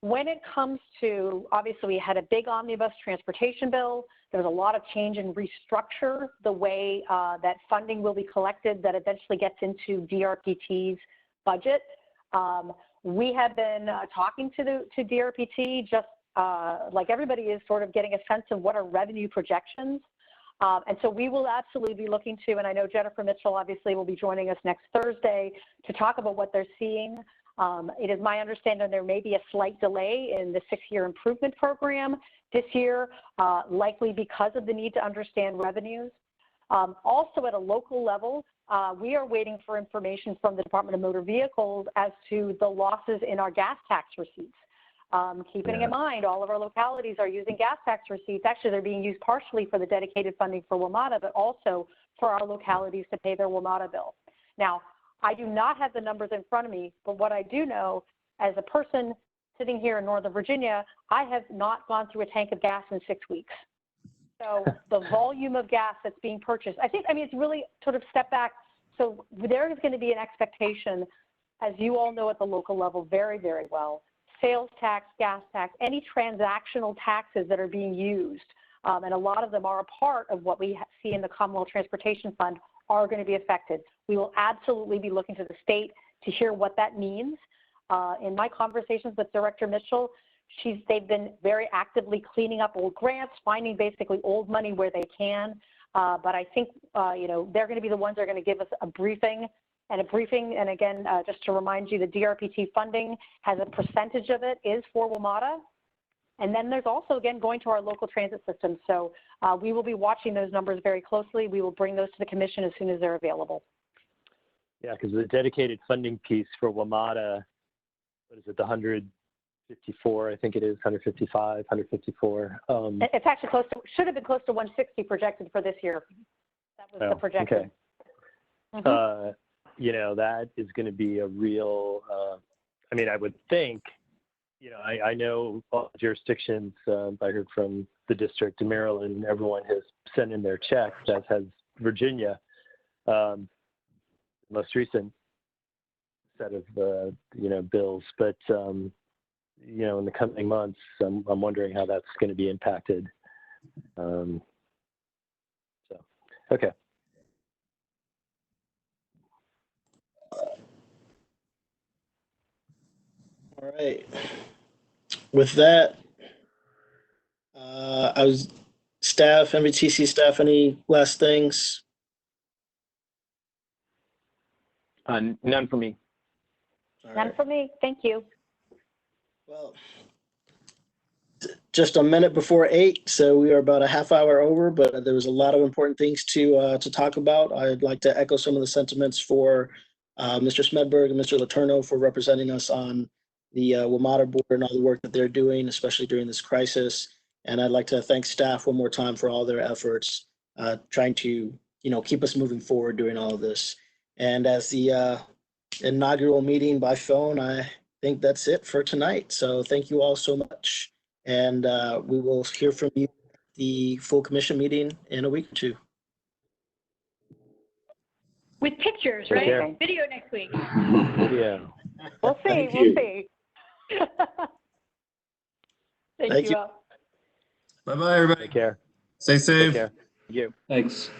When it comes to, obviously, we had a big omnibus transportation bill. There's a lot of change and restructure the way that funding will be collected that eventually gets into DRPT's budget. We have been talking to DRPT just like everybody is, sort of getting a sense of what are revenue projections. And so we will absolutely be looking to, and I know Jennifer Mitchell obviously will be joining us next Thursday to talk about what they're seeing. It is my understanding there may be a slight delay in the 6-year improvement program this year, likely because of the need to understand revenues. Also at a local level, we are waiting for information from the Department of Motor Vehicles as to the losses in our gas tax receipts. Keeping in mind, all of our localities are using gas tax receipts. Actually, they're being used partially for the dedicated funding for WMATA, but also for our localities to pay their WMATA bill. Now, I do not have the numbers in front of me, but what I do know, as a person sitting here in Northern Virginia, I have not gone through a tank of gas in 6 weeks. So the volume of gas that's being purchased, I mean, it's really sort of step back. So there is going to be an expectation, as you all know at the local level very, very well, sales tax, gas tax, any transactional taxes that are being used, and a lot of them are a part of what we see in the Commonwealth Transportation Fund, are going to be affected. We will absolutely be looking to the state to hear what that means. In my conversations with Director Mitchell, they've been very actively cleaning up old grants, finding basically old money where they can. But I think, you know, they're going to be the ones that are going to give us a briefing. And again, just to remind you, the DRPT funding has a percentage of it is for WMATA. And then there's also, again, going to our local transit system. So we will be watching those numbers very closely. We will bring those to the commission as soon as they're available. Yeah, because the dedicated funding piece for WMATA, what is it, the 154, I think it is, 155, 154. It's actually close to, should have been close to 160 projected for this year. That was the projection. Okay. You know, that is going to be a real, I mean, I would think, you know, I know all jurisdictions, I heard from the district in Maryland, everyone has sent in their checks, as has Virginia. Most recent set of, you know, bills. But, you know, in the coming months, I'm wondering how that's going to be impacted. So, okay. All right. With that, NVTC staff, any last things? None for me. None for me. Thank you. Well, just a minute before 8, so we are about a half hour over, but there was a lot of important things to talk about. I'd like to echo some of the sentiments for Mr. Smedberg and Mr. Letourneau for representing us on the WMATA board and all the work that they're doing, especially during this crisis. And I'd like to thank staff one more time for all their efforts, trying to, you know, keep us moving forward during all of this. And as the inaugural meeting by phone, I think that's it for tonight. So thank you all so much. And we will hear from you at the full commission meeting in a week or two. With pictures, Take right? care. Video next week. Yeah. We'll see. Thank We'll you. see. Thank you. all. Bye-bye, everybody. Take care. Stay safe. Take care. Thank you. Thanks.